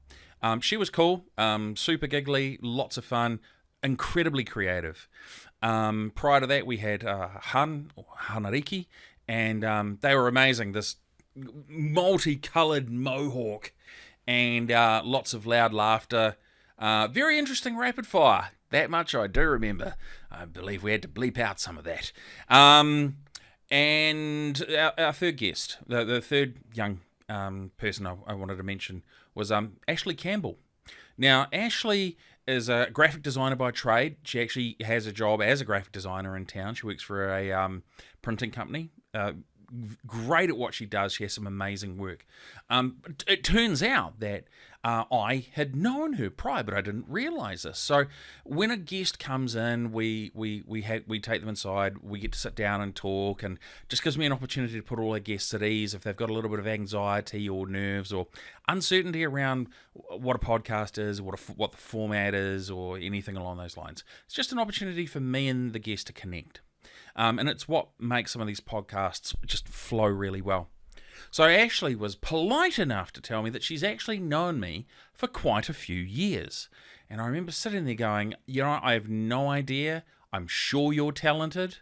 She was cool, super giggly, lots of fun, incredibly creative. Prior to that, we had Hanariki, and they were amazing. This multicolored mohawk and lots of loud laughter. Very interesting rapid fire. That much I do remember. I believe we had to bleep out some of that. And our third guest, the third young person I wanted to mention was Ashley Campbell. Now, Ashley is a graphic designer by trade. She actually has a job as a graphic designer in town. She works for a printing company. Great at what she does. She has some amazing work. It turns out that I had known her prior, but I didn't realise this. So when a guest comes in, we take them inside. We get to sit down and talk, and just gives me an opportunity to put all our guests at ease if they've got a little bit of anxiety or nerves or uncertainty around what a podcast is, what the format is, or anything along those lines. It's just an opportunity for me and the guest to connect. And it's what makes some of these podcasts just flow really well. So Ashley was polite enough to tell me that she's actually known me for quite a few years. And I remember sitting there going, I have no idea. I'm sure you're talented.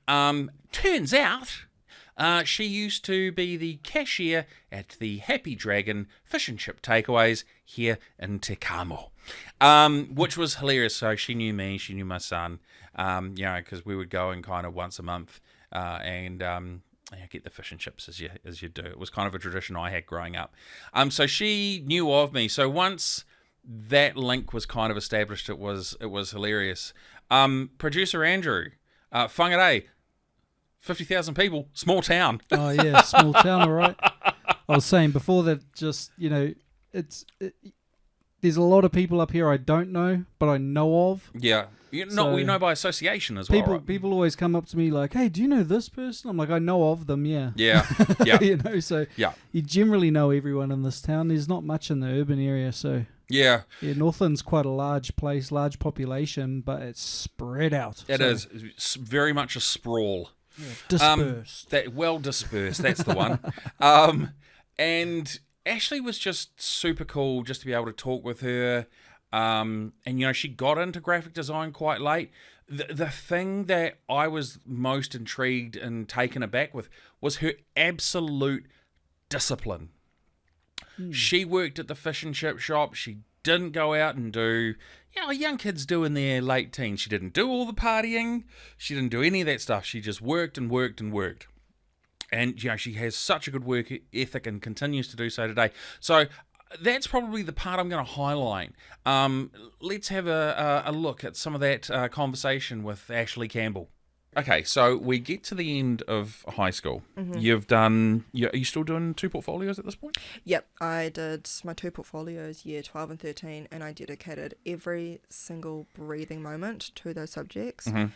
Turns out she used to be the cashier at the Happy Dragon Fish and Chip Takeaways here in Te Kamo, which was hilarious. So she knew me, she knew my son, because we would go in kind of once a month and get the fish and chips as you do. It was kind of a tradition I had growing up. So she knew of me. So once that link was kind of established, it was hilarious. Producer Andrew, Whangarei, 50,000 people, small town. Oh yeah, small town, all right. I was saying before that, just there's a lot of people up here I don't know, but I know of. Yeah, we know by association as well. People always come up to me like, "Hey, do you know this person?" I'm like, "I know of them." Yeah. Yeah. So you generally know everyone in this town. There's not much in the urban area, so. Yeah, Northland's quite a large place, large population, but it's spread out. It is. It's very much a sprawl. Yeah, dispersed. Dispersed, that's the one. And Ashley was just super cool just to be able to talk with her. And, she got into graphic design quite late. The thing that I was most intrigued and taken aback with was her absolute discipline. She worked at the fish and chip shop. She didn't go out and do, young kids do in their late teens. She didn't do all the partying. She didn't do any of that stuff. She just worked and worked and worked. And, she has such a good work ethic and continues to do so today. So that's probably the part I'm going to highlight. Let's have a look at some of that conversation with Ashley Campbell. Okay, so we get to the end of high school. Mm-hmm. You've done... Are you still doing 2 portfolios at this point? Yep, I did my 2 portfolios year 12 and 13, and I dedicated every single breathing moment to those subjects. Mm-hmm.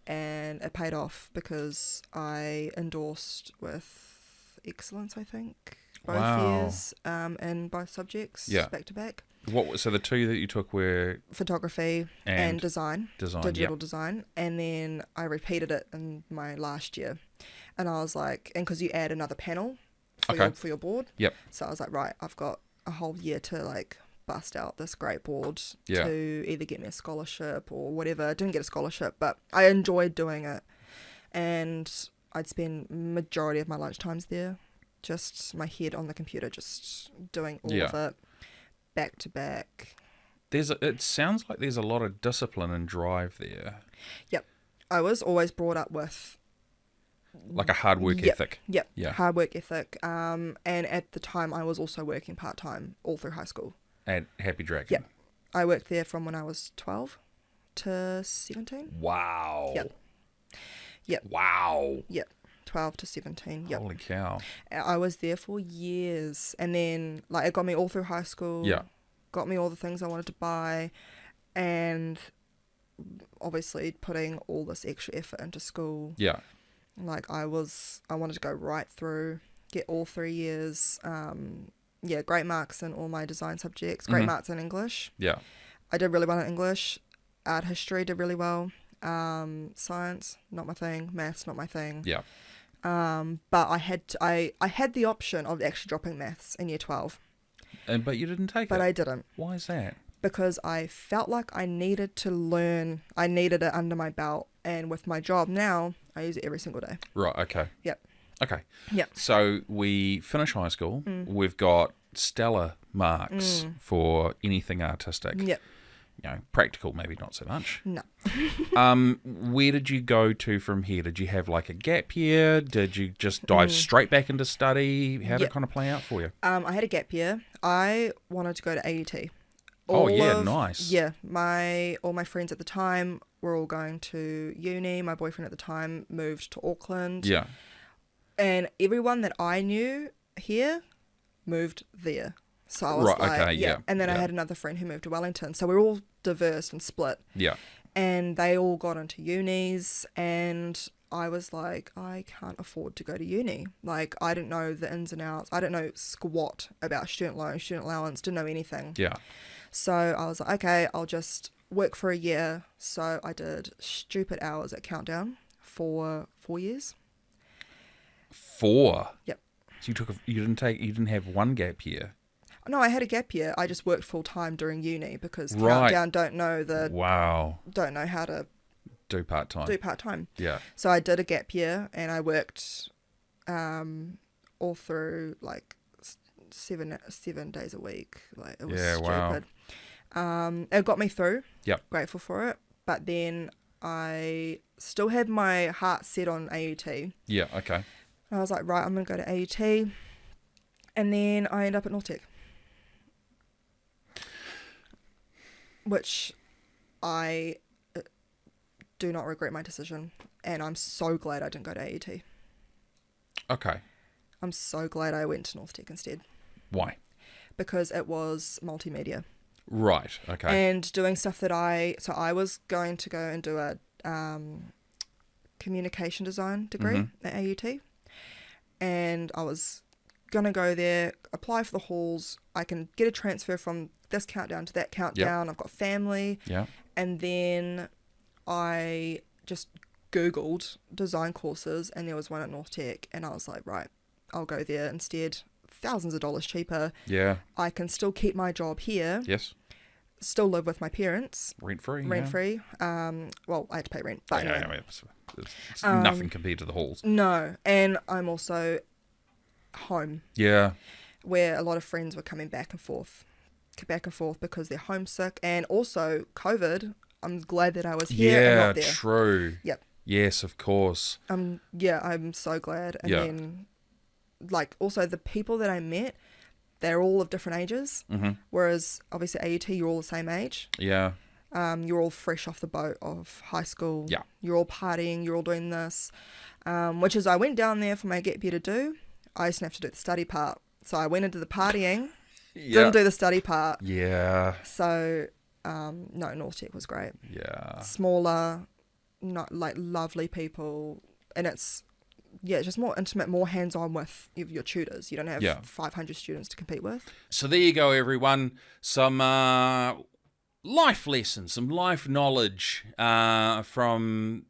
And it paid off because I endorsed with excellence, I think, both years in both subjects, back to back. So the 2 that you took were photography and design, digital yep. design, and then I repeated it in my last year, and I was like, and because you add another panel for your board, so I was like, right, I've got a whole year to bust out this great board to either get me a scholarship or whatever. I didn't get a scholarship, but I enjoyed doing it, and I'd spend majority of my lunchtimes there, just my head on the computer, just doing all of it. Back to back. It sounds like there's a lot of discipline and drive there. Yep. I was always brought up with like a hard work ethic. Yep. Yeah. Hard work ethic. And at the time I was also working part-time all through high school. At Happy Dragon. Yep. I worked there from when I was 12 to 17. Wow. Yep. Wow. Yep. 12 to 17. Yep. Holy cow. I was there for years, and then it got me all through high school. Yeah. Got me all the things I wanted to buy, and obviously putting all this extra effort into school. Yeah. Like I wanted to go right through, get all 3 years. Great marks in all my design subjects, great marks in English. Yeah. I did really well in English. Art history did really well. Science, not my thing. Maths, not my thing. Yeah. But I had the option of actually dropping maths in year 12. But you didn't take it? But I didn't. Why is that? Because I felt like I needed to learn. I needed it under my belt. And with my job now, I use it every single day. Right, okay. Yep. Okay. Yep. So we finish high school. We've got stellar marks for anything artistic. Yep. You know, practical maybe not so much. No. Where did you go to from here? Did you have like a gap year? Did you just dive straight back into study? How did it kind of play out for you? I had a gap year. I wanted to go to AUT. Nice. Yeah, all my friends at the time were all going to uni. My boyfriend at the time moved to Auckland. Yeah. And everyone that I knew here moved there. So I was And then I had another friend who moved to Wellington. So we're all diverse and split. Yeah. And they all got into unis, and I was like, I can't afford to go to uni. Like, I didn't know the ins and outs. I didn't know squat about student loan, student allowance, didn't know anything. Yeah. So I was like, okay, I'll just work for a year. So I did stupid hours at Countdown for 4 years. 4? Yep. So you didn't have one gap year? No, I had a gap year. I just worked full time during uni because Countdown don't know how to do part time. Yeah. So I did a gap year and I worked all through like 7 days a week. Like it was stupid. Wow. It got me through. Yep. Grateful for it. But then I still had my heart set on AUT. Yeah. Okay. I was like, right, I'm gonna go to AUT, and then I end up at Nortec. Which I do not regret my decision, and I'm so glad I didn't go to AUT. Okay. I'm so glad I went to Nortec instead. Why? Because it was multimedia. Right, okay. And doing stuff that I was going to go and do a communication design degree at AUT, and I was going to go there, apply for the halls. I can get a transfer from this Countdown to that Countdown. Yep. I've got family. Yeah. And then I just Googled design courses, and there was one at Nortec, and I was like, right, I'll go there instead. Thousands of dollars cheaper. Yeah. I can still keep my job here. Yes. Still live with my parents. Rent-free. Rent-free. Well, I had to pay rent. But anyway. It's nothing compared to the halls. No. And I'm also home. Yeah. Where a lot of friends were coming back and forth because they're homesick. And also COVID, I'm glad that I was here and not there. Yeah, true. Yep. Yes, of course. I'm so glad. And then, like, also the people that I met, they're all of different ages. Mm-hmm. Whereas, obviously, AUT, you're all the same age. Yeah. You're all fresh off the boat of high school. Yeah. You're all partying. You're all doing this. Which is, I went down there for my gap year to do. I just didn't have to do the study part. So I went into the partying. Didn't do the study part. Yeah. So, no, Nortec was great. Yeah. Smaller, not like lovely people. And it's just more intimate, more hands-on with your tutors. You don't have 500 students to compete with. So there you go, everyone. Some life lessons, some life knowledge from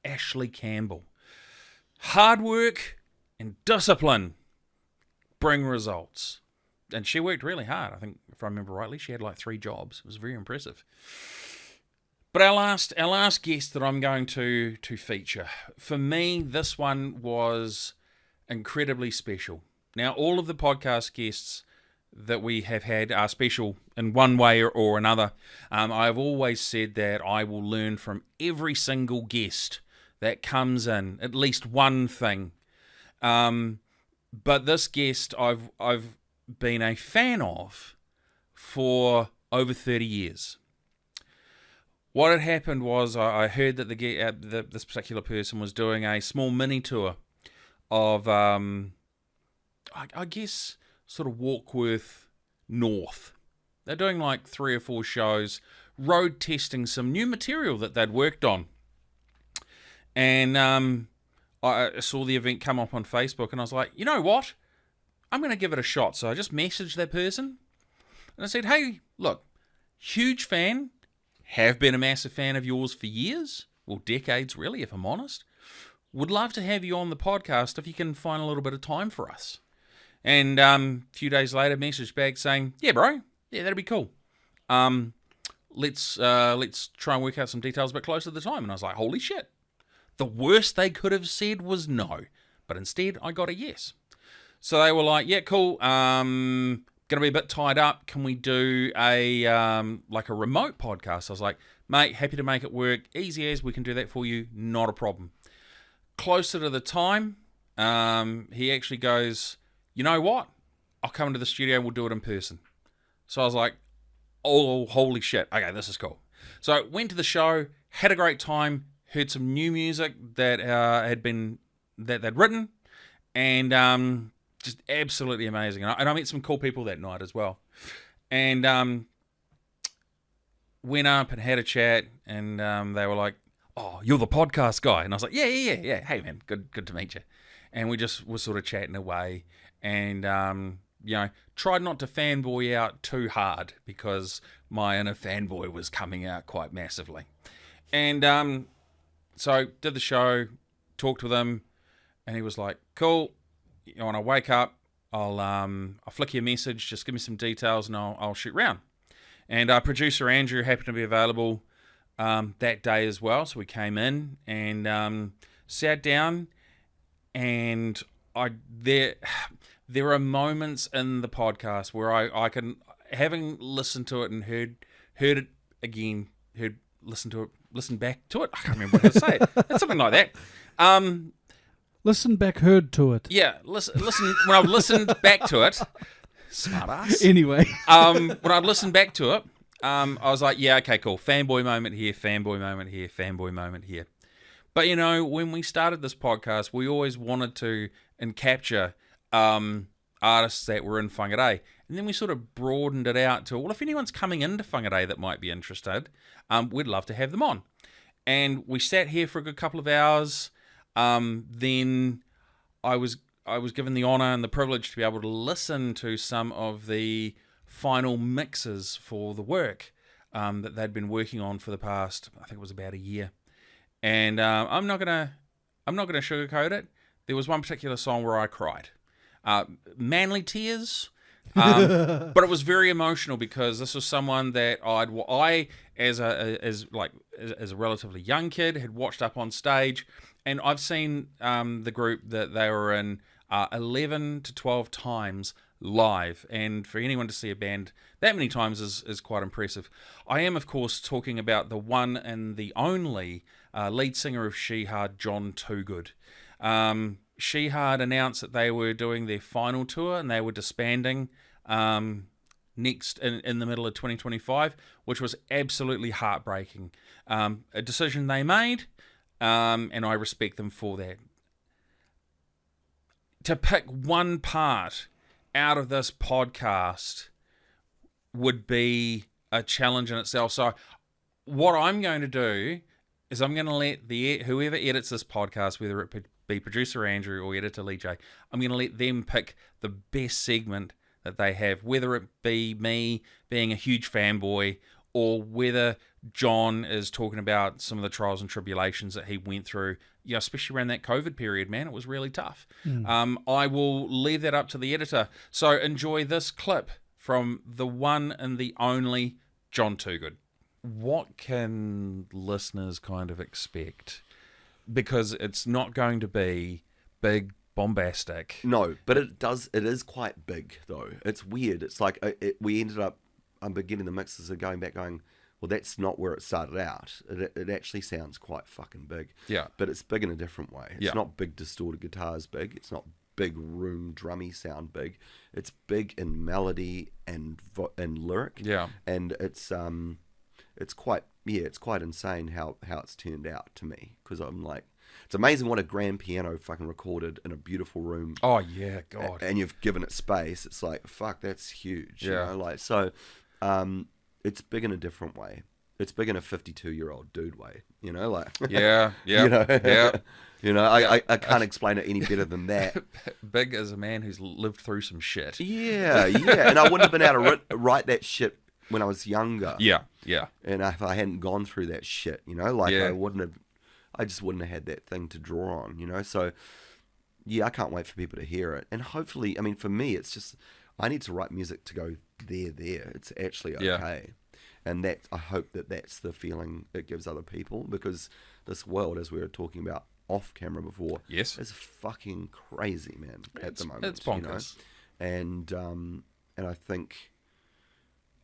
Ashley Campbell. Hard work and discipline bring results. And she worked really hard. I think, if I remember rightly, she had like 3 jobs. It was very impressive. But our last guest that I'm going to feature, for me, this one was incredibly special. Now, all of the podcast guests that we have had are special in one way or another. I've always said that I will learn from every single guest that comes in, at least one thing. But this guest I've been a fan of for over 30 years. What had happened was I heard that this particular person was doing a small mini tour of, I guess, sort of Warkworth North. They're doing like 3 or 4 shows, road testing some new material that they'd worked on. And I saw the event come up on Facebook, and I was like, you know what? I'm going to give it a shot. So I just messaged that person, and I said, hey, look, huge fan, have been a massive fan of yours for years, well, decades really, if I'm honest. Would love to have you on the podcast if you can find a little bit of time for us. And a few days later, messaged back saying, yeah, bro, yeah, that'd be cool. Let's try and work out some details a bit closer to the time. And I was like, holy shit. The worst they could have said was no. But instead, I got a yes. So they were like, yeah, cool. Going to be a bit tied up. Can we do a remote podcast? I was like, mate, happy to make it work. Easy as, we can do that for you. Not a problem. Closer to the time, he actually goes, you know what? I'll come into the studio and we'll do it in person. So I was like, oh, holy shit. Okay, this is cool. So I went to the show, had a great time, heard some new music that they'd written, and just absolutely amazing. And I met some cool people that night as well. And went up and had a chat, and they were like, oh, you're the podcast guy. And I was like, yeah. Hey, man, good to meet you. And we just were sort of chatting away, and tried not to fanboy out too hard because my inner fanboy was coming out quite massively. And so did the show, talked with him, and he was like, cool, when I wake up, I'll flick you a message, just give me some details, and I'll shoot round. And producer Andrew happened to be available that day as well, so we came in and sat down, and there are moments in the podcast where I can, having listened to it and heard it again, listened back to it. I can't remember what to say. It's something like that. Listen back, heard to it. Yeah, listen. When I've listened back to it, smart ass. Anyway, when I've listened back to it, I was like, yeah, okay, cool. Fanboy moment here, fanboy moment here, fanboy moment here. But when we started this podcast, we always wanted to capture artists that were in Whangarei. And then we sort of broadened it out to, well, if anyone's coming into Whangarei that might be interested, we'd love to have them on. And we sat here for a good couple of hours. Then I was given the honour and the privilege to be able to listen to some of the final mixes for the work that they'd been working on for the past, I think it was about a year. And I'm not gonna sugarcoat it. There was one particular song where I cried, manly tears, but it was very emotional because this was someone that I as a relatively young kid had watched up on stage, and I've seen the group that they were in 11 to 12 times live, and for anyone to see a band that many times is quite impressive. I am, of course, talking about the one and the only lead singer of Shehard, John Toogood. Shehard announced that they were doing their final tour and they were disbanding next in the middle of 2025, which was absolutely heartbreaking. A decision they made, and I respect them for that. To pick one part out of this podcast would be a challenge in itself. So what I'm going to do is I'm going to let whoever edits this podcast, whether it be producer Andrew or editor Lee J, I'm going to let them pick the best segment that they have, whether it be me being a huge fanboy or whether John is talking about some of the trials and tribulations that he went through, especially around that COVID period, man. It was really tough. I will leave that up to the editor. So enjoy this clip from the one and the only John Toogood. What can listeners kind of expect? Because it's not going to be big, bombastic. No, but it is quite big, though. It's weird. It's like we ended up beginning the mixes and going back going, well, that's not where it started out. It actually sounds quite fucking big. Yeah. But it's big in a different way. It's not big distorted guitars big. It's not big room drummy sound big. It's big in melody and lyric. Yeah. And it's quite insane how it's turned out to me, because I'm like, it's amazing what a grand piano fucking recorded in a beautiful room. Oh yeah, God. And you've given it space. It's like, fuck, that's huge. Yeah. Like, so it's big in a different way. It's big in a 52-year-old dude way, you know, like yeah, you know, yeah. You know, I can't explain it any better than that. Big as a man who's lived through some shit. Yeah, and I wouldn't have been able to write that shit when I was younger. Yeah. And if I hadn't gone through that shit, you know, like I just wouldn't have had that thing to draw on, you know. So yeah, I can't wait for people to hear it, and hopefully, I mean, for me, it's just I need to write music to go there. It's actually okay. Yeah. And that I hope that's the feeling it gives other people, because this world, as we were talking about off camera before, yes, is fucking crazy, man. At the moment, it's bonkers. You know? And I think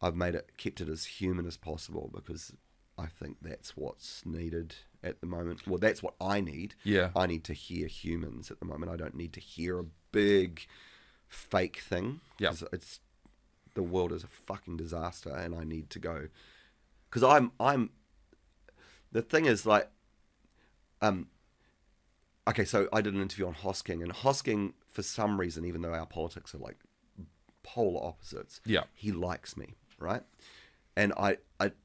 I've kept it as human as possible, because I think that's what's needed at the moment. Well, that's what I need. Yeah, I need to hear humans at the moment. I don't need to hear a big fake thing. Yeah, the world is a fucking disaster, and I need to go, because I'm the thing is, like, okay, so I did an interview on Hosking, and Hosking, for some reason, even though our politics are like polar opposites, he likes me, right? And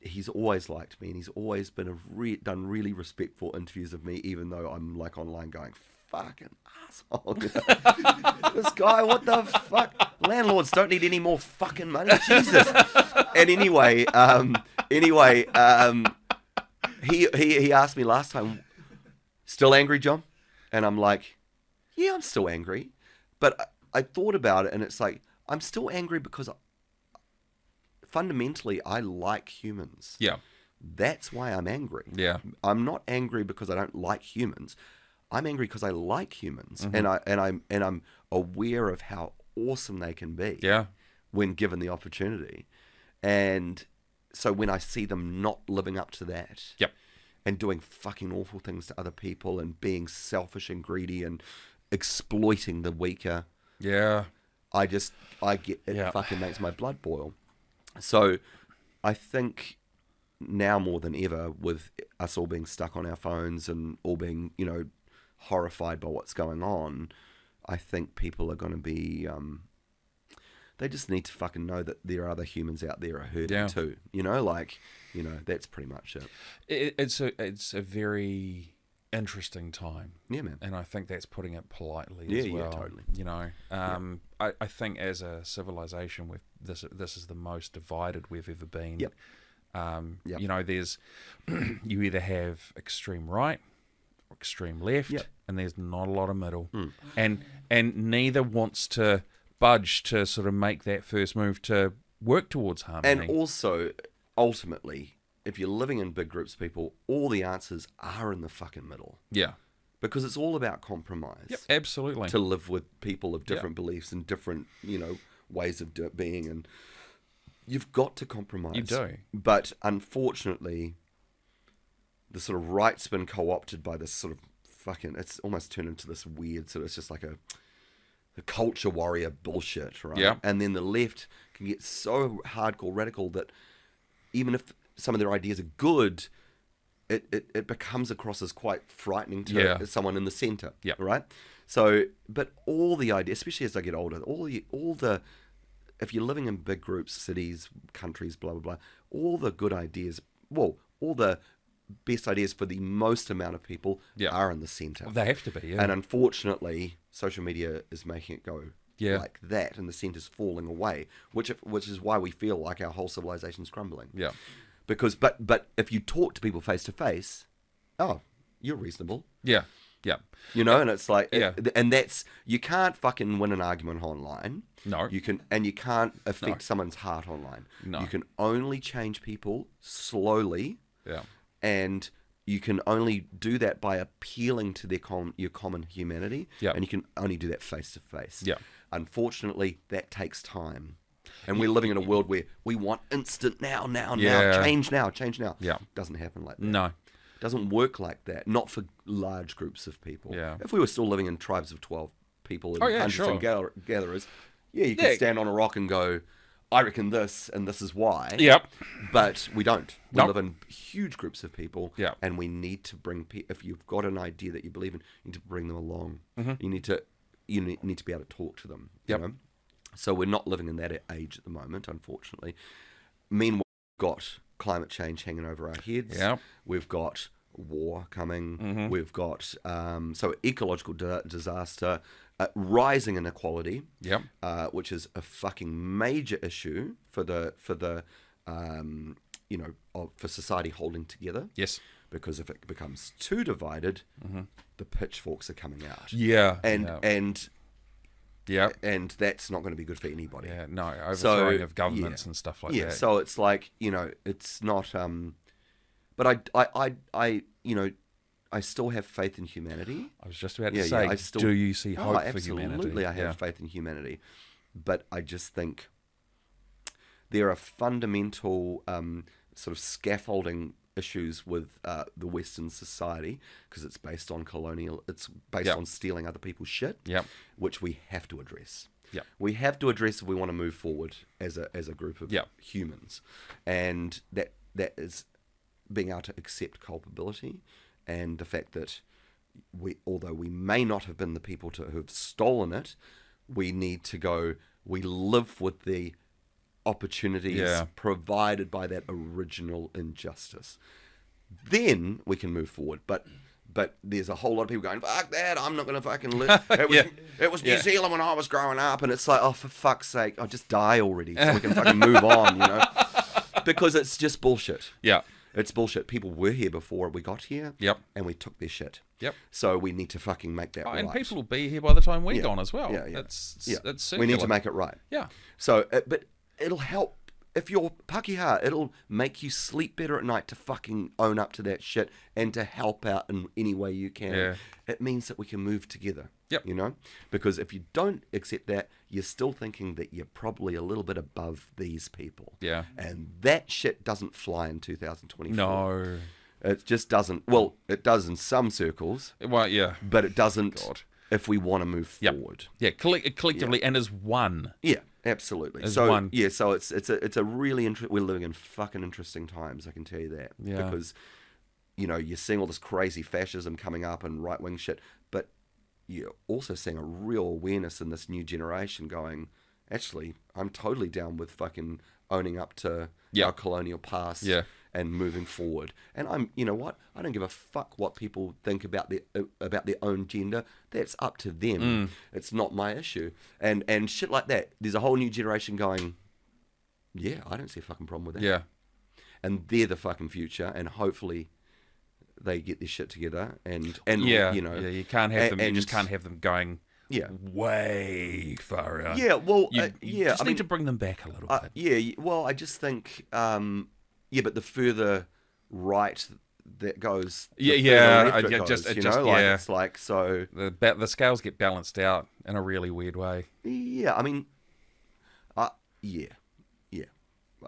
he's always liked me, and he's always been done really respectful interviews of me, even though I'm like online going, fucking asshole. This guy, what the fuck? Landlords don't need any more fucking money, Jesus. And anyway, he asked me last time, still angry, John? And I'm like, yeah, I'm still angry. But I thought about it, and it's like, I'm still angry because fundamentally I like humans. Yeah. That's why I'm angry. Yeah. I'm not angry because I don't like humans. I'm angry because I like humans, and I'm aware of how awesome they can be. Yeah. When given the opportunity. And so when I see them not living up to that. Yep. And doing fucking awful things to other people, and being selfish and greedy and exploiting the weaker. Yeah. I get it. Fucking makes my blood boil. So I think now more than ever, with us all being stuck on our phones and all being, you know, horrified by what's going on, I think people are going to be they just need to fucking know that there are other humans out there are hurting too, you know, like, you know, that's pretty much it. It's a very interesting time, man, and I think that's putting it politely as well. Yeah, totally. You know, I think as a civilization, this is the most divided we've ever been. You know, there's you either have extreme right, extreme left, and there's not a lot of middle, and neither wants to budge to sort of make that first move to work towards harmony. And also, ultimately, if you're living in big groups of people, all the answers are in the fucking middle. Yeah. Because it's all about compromise. Yep, absolutely. To live with people of different beliefs and different, you know, ways of being, and you've got to compromise. You do. But unfortunately, the sort of right's been co-opted by this sort of fucking, it's almost turned into this weird sort of, it's just like a culture warrior bullshit, right? Yeah. And then the left can get so hardcore radical that even if some of their ideas are good, it becomes across as quite frightening to someone in the center, right? So, but all the ideas, especially as I get older, all the if you're living in big groups, cities, countries, blah blah blah, all the good ideas, well, all the best ideas for the most amount of people are in the center. They have to be, And unfortunately, social media is making it go like that, and the center's falling away, which is why we feel like our whole civilization's crumbling. Yeah. Because, but if you talk to people face to face, oh, you're reasonable. Yeah. Yeah. You know, and it's like, and that's, you can't fucking win an argument online. No. You can't affect someone's heart online. No. You can only change people slowly. Yeah. And you can only do that by appealing to your common humanity. Yeah. And you can only do that face to face. Yeah. Unfortunately, that takes time. And we're living in a world where we want instant now, change now. Yeah. Doesn't happen like that. No. Doesn't work like that. Not for large groups of people. Yeah. If we were still living in tribes of 12 people and hundreds and gatherers, you could stand on a rock and go, I reckon this, and this is why. Yep. But we don't. We live in huge groups of people, and we need to bring if you've got an idea that you believe in, you need to bring them along. Mm-hmm. You need to be able to talk to them. Yep. You know? So we're not living in that age at the moment, unfortunately. meanwhile, we've got climate change hanging over our heads. Yeah. We've got war coming. Mm-hmm. We've got so ecological disaster, rising inequality. Yep. Which is a fucking major issue for the for society holding together. Yes. Because if it becomes too divided, the pitchforks are coming out. Yeah. And yeah, and that's not going to be good for anybody. Yeah, no, overthrowing of governments yeah, and stuff like yeah, that. so it's like, it's not. But I still have faith in humanity. I was just about to say, do you see hope for absolutely, humanity? Absolutely, I have faith in humanity, but I just think there are fundamental sort of scaffolding issues with the Western society because it's based on on stealing other people's shit, which we have to address. Yep. We have to address if we want to move forward as a group of humans, and that is being able to accept culpability and the fact that although we may not have been the people who have stolen it, we need to go. We live with the opportunities provided by that original injustice. Then we can move forward. But there's a whole lot of people going, fuck that, I'm not going to fucking live. It was New Zealand when I was growing up, and it's like, oh, for fuck's sake, I'll just die already so we can fucking move on, Because it's just bullshit. Yeah. It's bullshit. People were here before we got here. Yep. And we took their shit. Yep. So we need to fucking make that right. And people will be here by the time we're gone as well. Yeah, yeah. It's circular. We need to make it right. Yeah. So, but it'll help. If you're Pakeha, it'll make you sleep better at night to fucking own up to that shit and to help out in any way you can. Yeah. It means that we can move together. Yep. Because if you don't accept that, you're still thinking that you're probably a little bit above these people. Yeah. And that shit doesn't fly in 2024. No. It just doesn't. Well, it does in some circles. Well, yeah. But it doesn't if we want to move forward. Yeah, collectively and as one. Yeah. Absolutely. As one. Yeah, so it's a really we're living in fucking interesting times, I can tell you that. Yeah. Because you're seeing all this crazy fascism coming up and right wing shit, but you're also seeing a real awareness in this new generation going, actually, I'm totally down with fucking owning up to our colonial past. Yeah. And moving forward, and you know what? I don't give a fuck what people think about their own gender. That's up to them. It's not my issue. And shit like that. There's a whole new generation going, yeah, I don't see a fucking problem with that. Yeah, and they're the fucking future, and hopefully they get their shit together. And you can't have them. You just can't have them going. Yeah, way far out. Yeah, well, you just need to bring them back a little bit. Yeah, well, I just think. Yeah, but the further right that goes, it's like so the scales get balanced out in a really weird way. Yeah, I mean, yeah.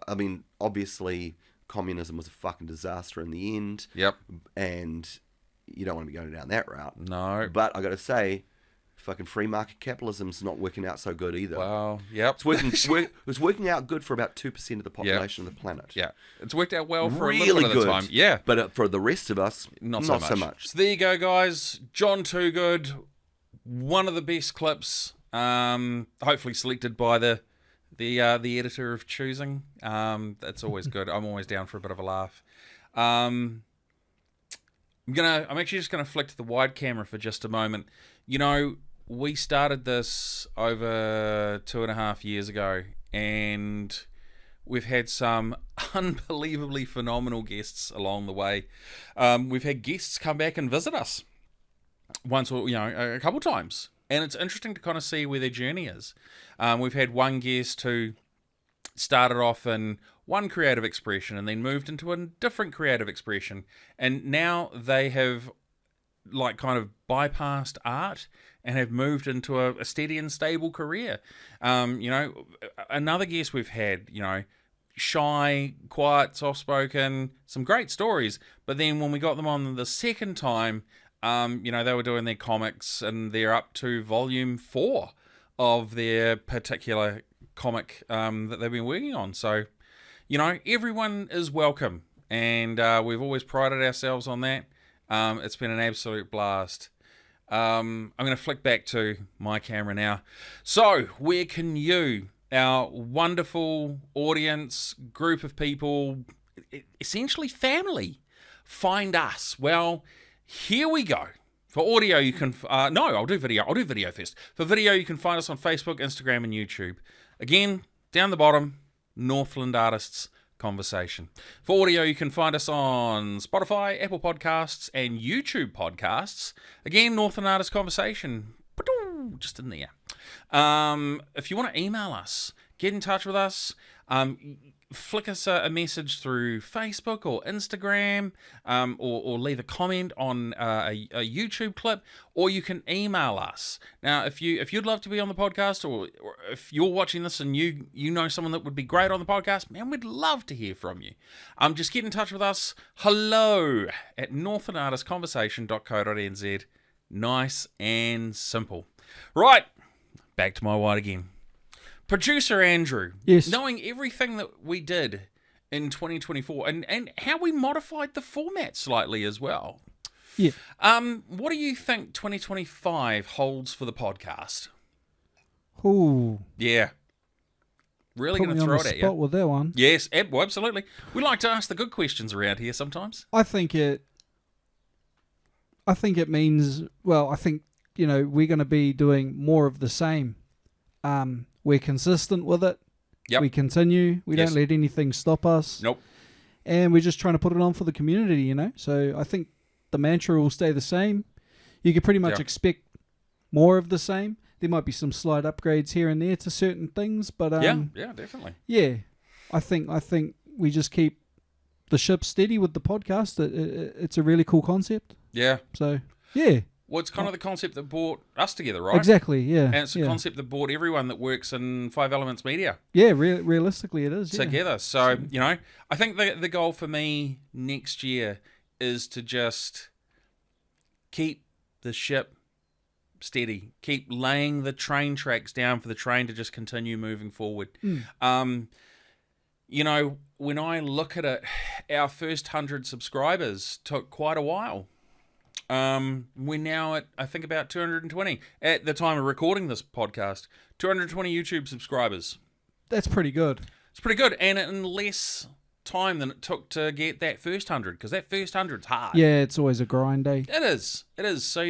I mean, obviously, communism was a fucking disaster in the end. Yep. And you don't want to be going down that route. No. But I got to say, fucking free market capitalism's not working out so good either. Well, yep. It's working out good for about 2% of the population of the planet. Yeah. It's worked out well for really a little bit of the time. Yeah. But for the rest of us, not so much. So there you go, guys. John Toogood, one of the best clips, hopefully selected by the editor of Choosing. That's always good. I'm always down for a bit of a laugh. I'm actually just gonna flick to the wide camera for just a moment. We started this over 2.5 years ago, and we've had some unbelievably phenomenal guests along the way. We've had guests come back and visit us once, a couple times, and it's interesting to kind of see where their journey is. We've had one guest who started off in one creative expression and then moved into a different creative expression, and now they have kind of bypassed art and have moved into a steady and stable career. Another guest we've had, shy, quiet, soft-spoken, some great stories, but then when we got them on the second time, they were doing their comics and they're up to volume 4 of their particular comic that they've been working on. So, everyone is welcome, and we've always prided ourselves on that. It's been an absolute blast. I'm going to flick back to my camera now. So, where can you our wonderful audience, group of people, essentially family, find us? Well, here we go. For audio, you can... no, I'll do video. I'll do video first. For video, you can find us on Facebook, Instagram, and YouTube. Again, down the bottom, Northland Artists Conversation. For audio, you can find us on Spotify, Apple Podcasts, and YouTube Podcasts. Again, Northland Artists Conversation. Just in there. If you want to email us, get in touch with us. Flick us a message through Facebook or Instagram, or leave a comment on a YouTube clip, or you can email us. Now, if you'd love to be on the podcast, or if you're watching this and you know someone that would be great on the podcast, man, we'd love to hear from you. Just get in touch with us. Hello at northlandartistsconversation.co.nz. Nice and simple. Right, back to my white again. Producer Andrew, yes, knowing everything that we did in 2024 and how we modified the format slightly as well. Yeah. What do you think 2025 holds for the podcast? Ooh. Yeah. Really going to throw it at you. Put me on the spot with that one. Yes, absolutely. We like to ask the good questions around here sometimes. I think it means, well, I think, we're going to be doing more of the same. We're consistent with it. Yep. We continue. We don't let anything stop us. Nope. And we're just trying to put it on for the community, So I think the mantra will stay the same. You can pretty much expect more of the same. There might be some slight upgrades here and there to certain things, but yeah, definitely. Yeah, I think we just keep the ship steady with the podcast. It's a really cool concept. Yeah. So yeah. Well, it's kind of the concept that brought us together, right? Exactly, yeah. And it's the concept that brought everyone that works in Five Elements Media. Yeah, realistically it is. Together. So, I think the goal for me next year is to just keep the ship steady. Keep laying the train tracks down for the train to just continue moving forward. When I look at it, our first 100 subscribers took quite a while. We're now at, I think, about 220 at the time of recording this podcast. 220 YouTube subscribers. That's pretty good. It's pretty good, and in less time than it took to get that first 100, because that first 100's hard. Yeah, it's always a grind, eh? It is. So, so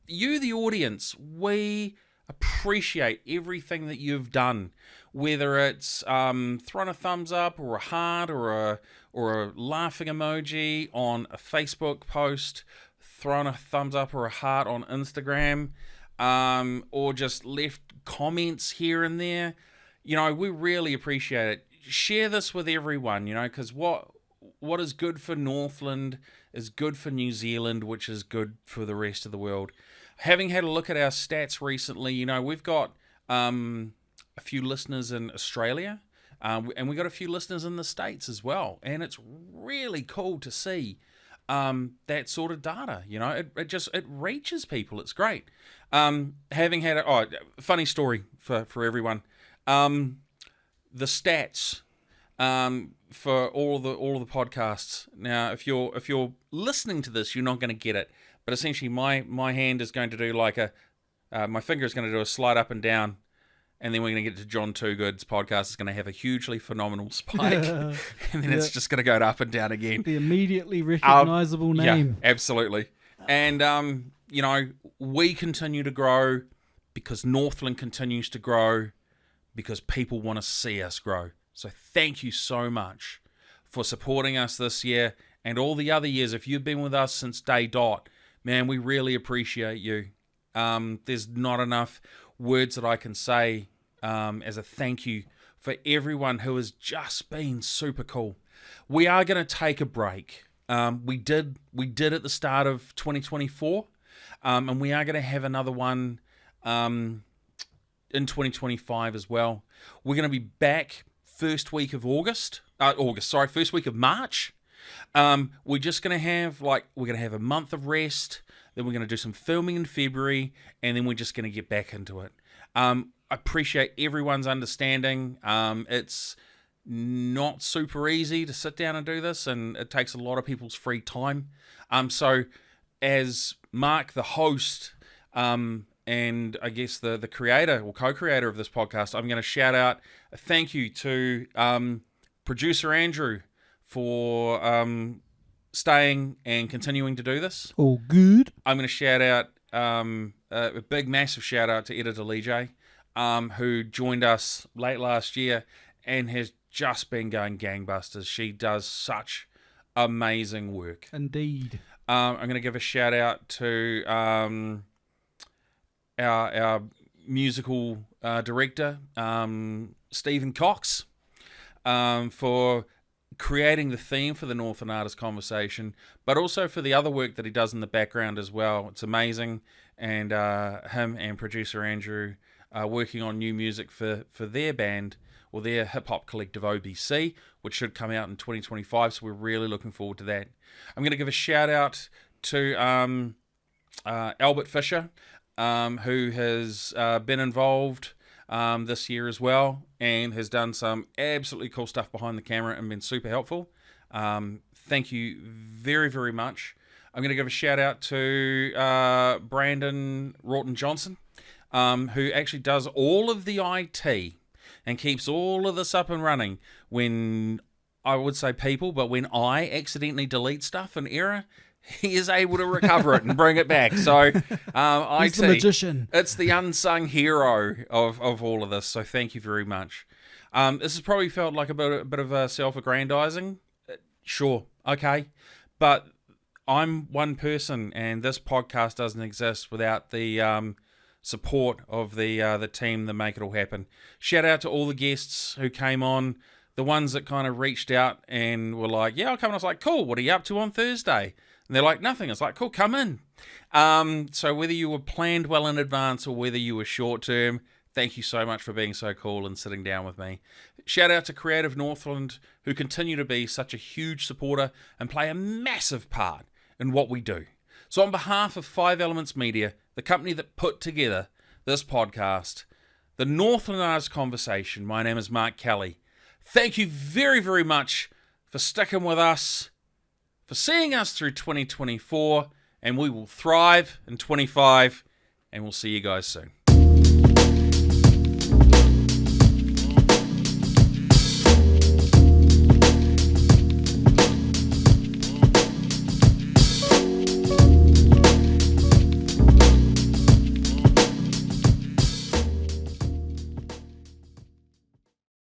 you, the audience, we appreciate everything that you've done, whether it's throwing a thumbs up or a heart or a laughing emoji on a Facebook post, throwing a thumbs up or a heart on Instagram, or just left comments here and there. We really appreciate it. Share this with everyone, because what is good for Northland is good for New Zealand, which is good for the rest of the world. Having had a look at our stats recently, we've got a few listeners in Australia, and we got a few listeners in the States as well. And it's really cool to see that sort of data. It reaches people. It's great. Having had funny story for everyone. The stats for all the podcasts. Now, if you're listening to this, you're not going to get it. But essentially, my hand is going to do my finger is going to do a slide up and down, and then we're going to get to John Toogood's podcast. It's going to have a hugely phenomenal spike, and then it's just going to go up and down again. The immediately recognizable name. Yeah, absolutely. And we continue to grow because Northland continues to grow because people want to see us grow. So thank you so much for supporting us this year and all the other years. If you've been with us since day dot, man, we really appreciate you. There's not enough words that I can say as a thank you for everyone who has just been super cool. We are going to take a break. We did at the start of 2024, and we are going to have another one in 2025 as well. We're going to be back first week of first week of March. We're just going to have a month of rest. Then we're going to do some filming in February, and then we're just going to get back into it. I appreciate everyone's understanding. It's not super easy to sit down and do this, and it takes a lot of people's free time. So as Mark, the host, I guess the creator or co-creator of this podcast, I'm going to shout out a thank you to producer Andrew for staying and continuing to do this. All good. I'm going to shout out a big, massive shout out to editor Lee J, who joined us late last year and has just been going gangbusters. She does such amazing work. Indeed. I'm going to give a shout out to our musical director, Stephen Cox, for creating the theme for the Northland Artists Conversation, but also for the other work that he does in the background as well. It's amazing. And him and producer Andrew are working on new music for their band, or their hip-hop collective OBC, which should come out in 2025, so we're really looking forward to that. I'm going to give a shout-out to Albert Fisher, who has been involved this year as well, and has done some absolutely cool stuff behind the camera and been super helpful. Thank you very, very much. I'm going to give a shout-out to Brandon Rawton-Johnson, who actually does all of the IT and keeps all of this up and running when, I would say people, but when I accidentally delete stuff in error, he is able to recover it and bring it back. So He's IT, the magician. It's the unsung hero of all of this, so thank you very much. This has probably felt like a bit of a self-aggrandizing. Sure, okay. But I'm one person, and this podcast doesn't exist without the support of the team that make it all happen. Shout out to all the guests who came on, the ones that kind of reached out and were like, yeah, I'll come. And I was like, cool, what are you up to on Thursday? And they're like, nothing. It's like, cool, come in. So whether you were planned well in advance or whether you were short term, thank you so much for being so cool and sitting down with me. Shout out to Creative Northland, who continue to be such a huge supporter and play a massive part in what we do. So on behalf of 5 Elements Media, the company that put together this podcast, the Northland Artists Conversation, my name is Mark Kelly. Thank you very, very much for sticking with us, for seeing us through 2024, and we will thrive in 25, and we'll see you guys soon.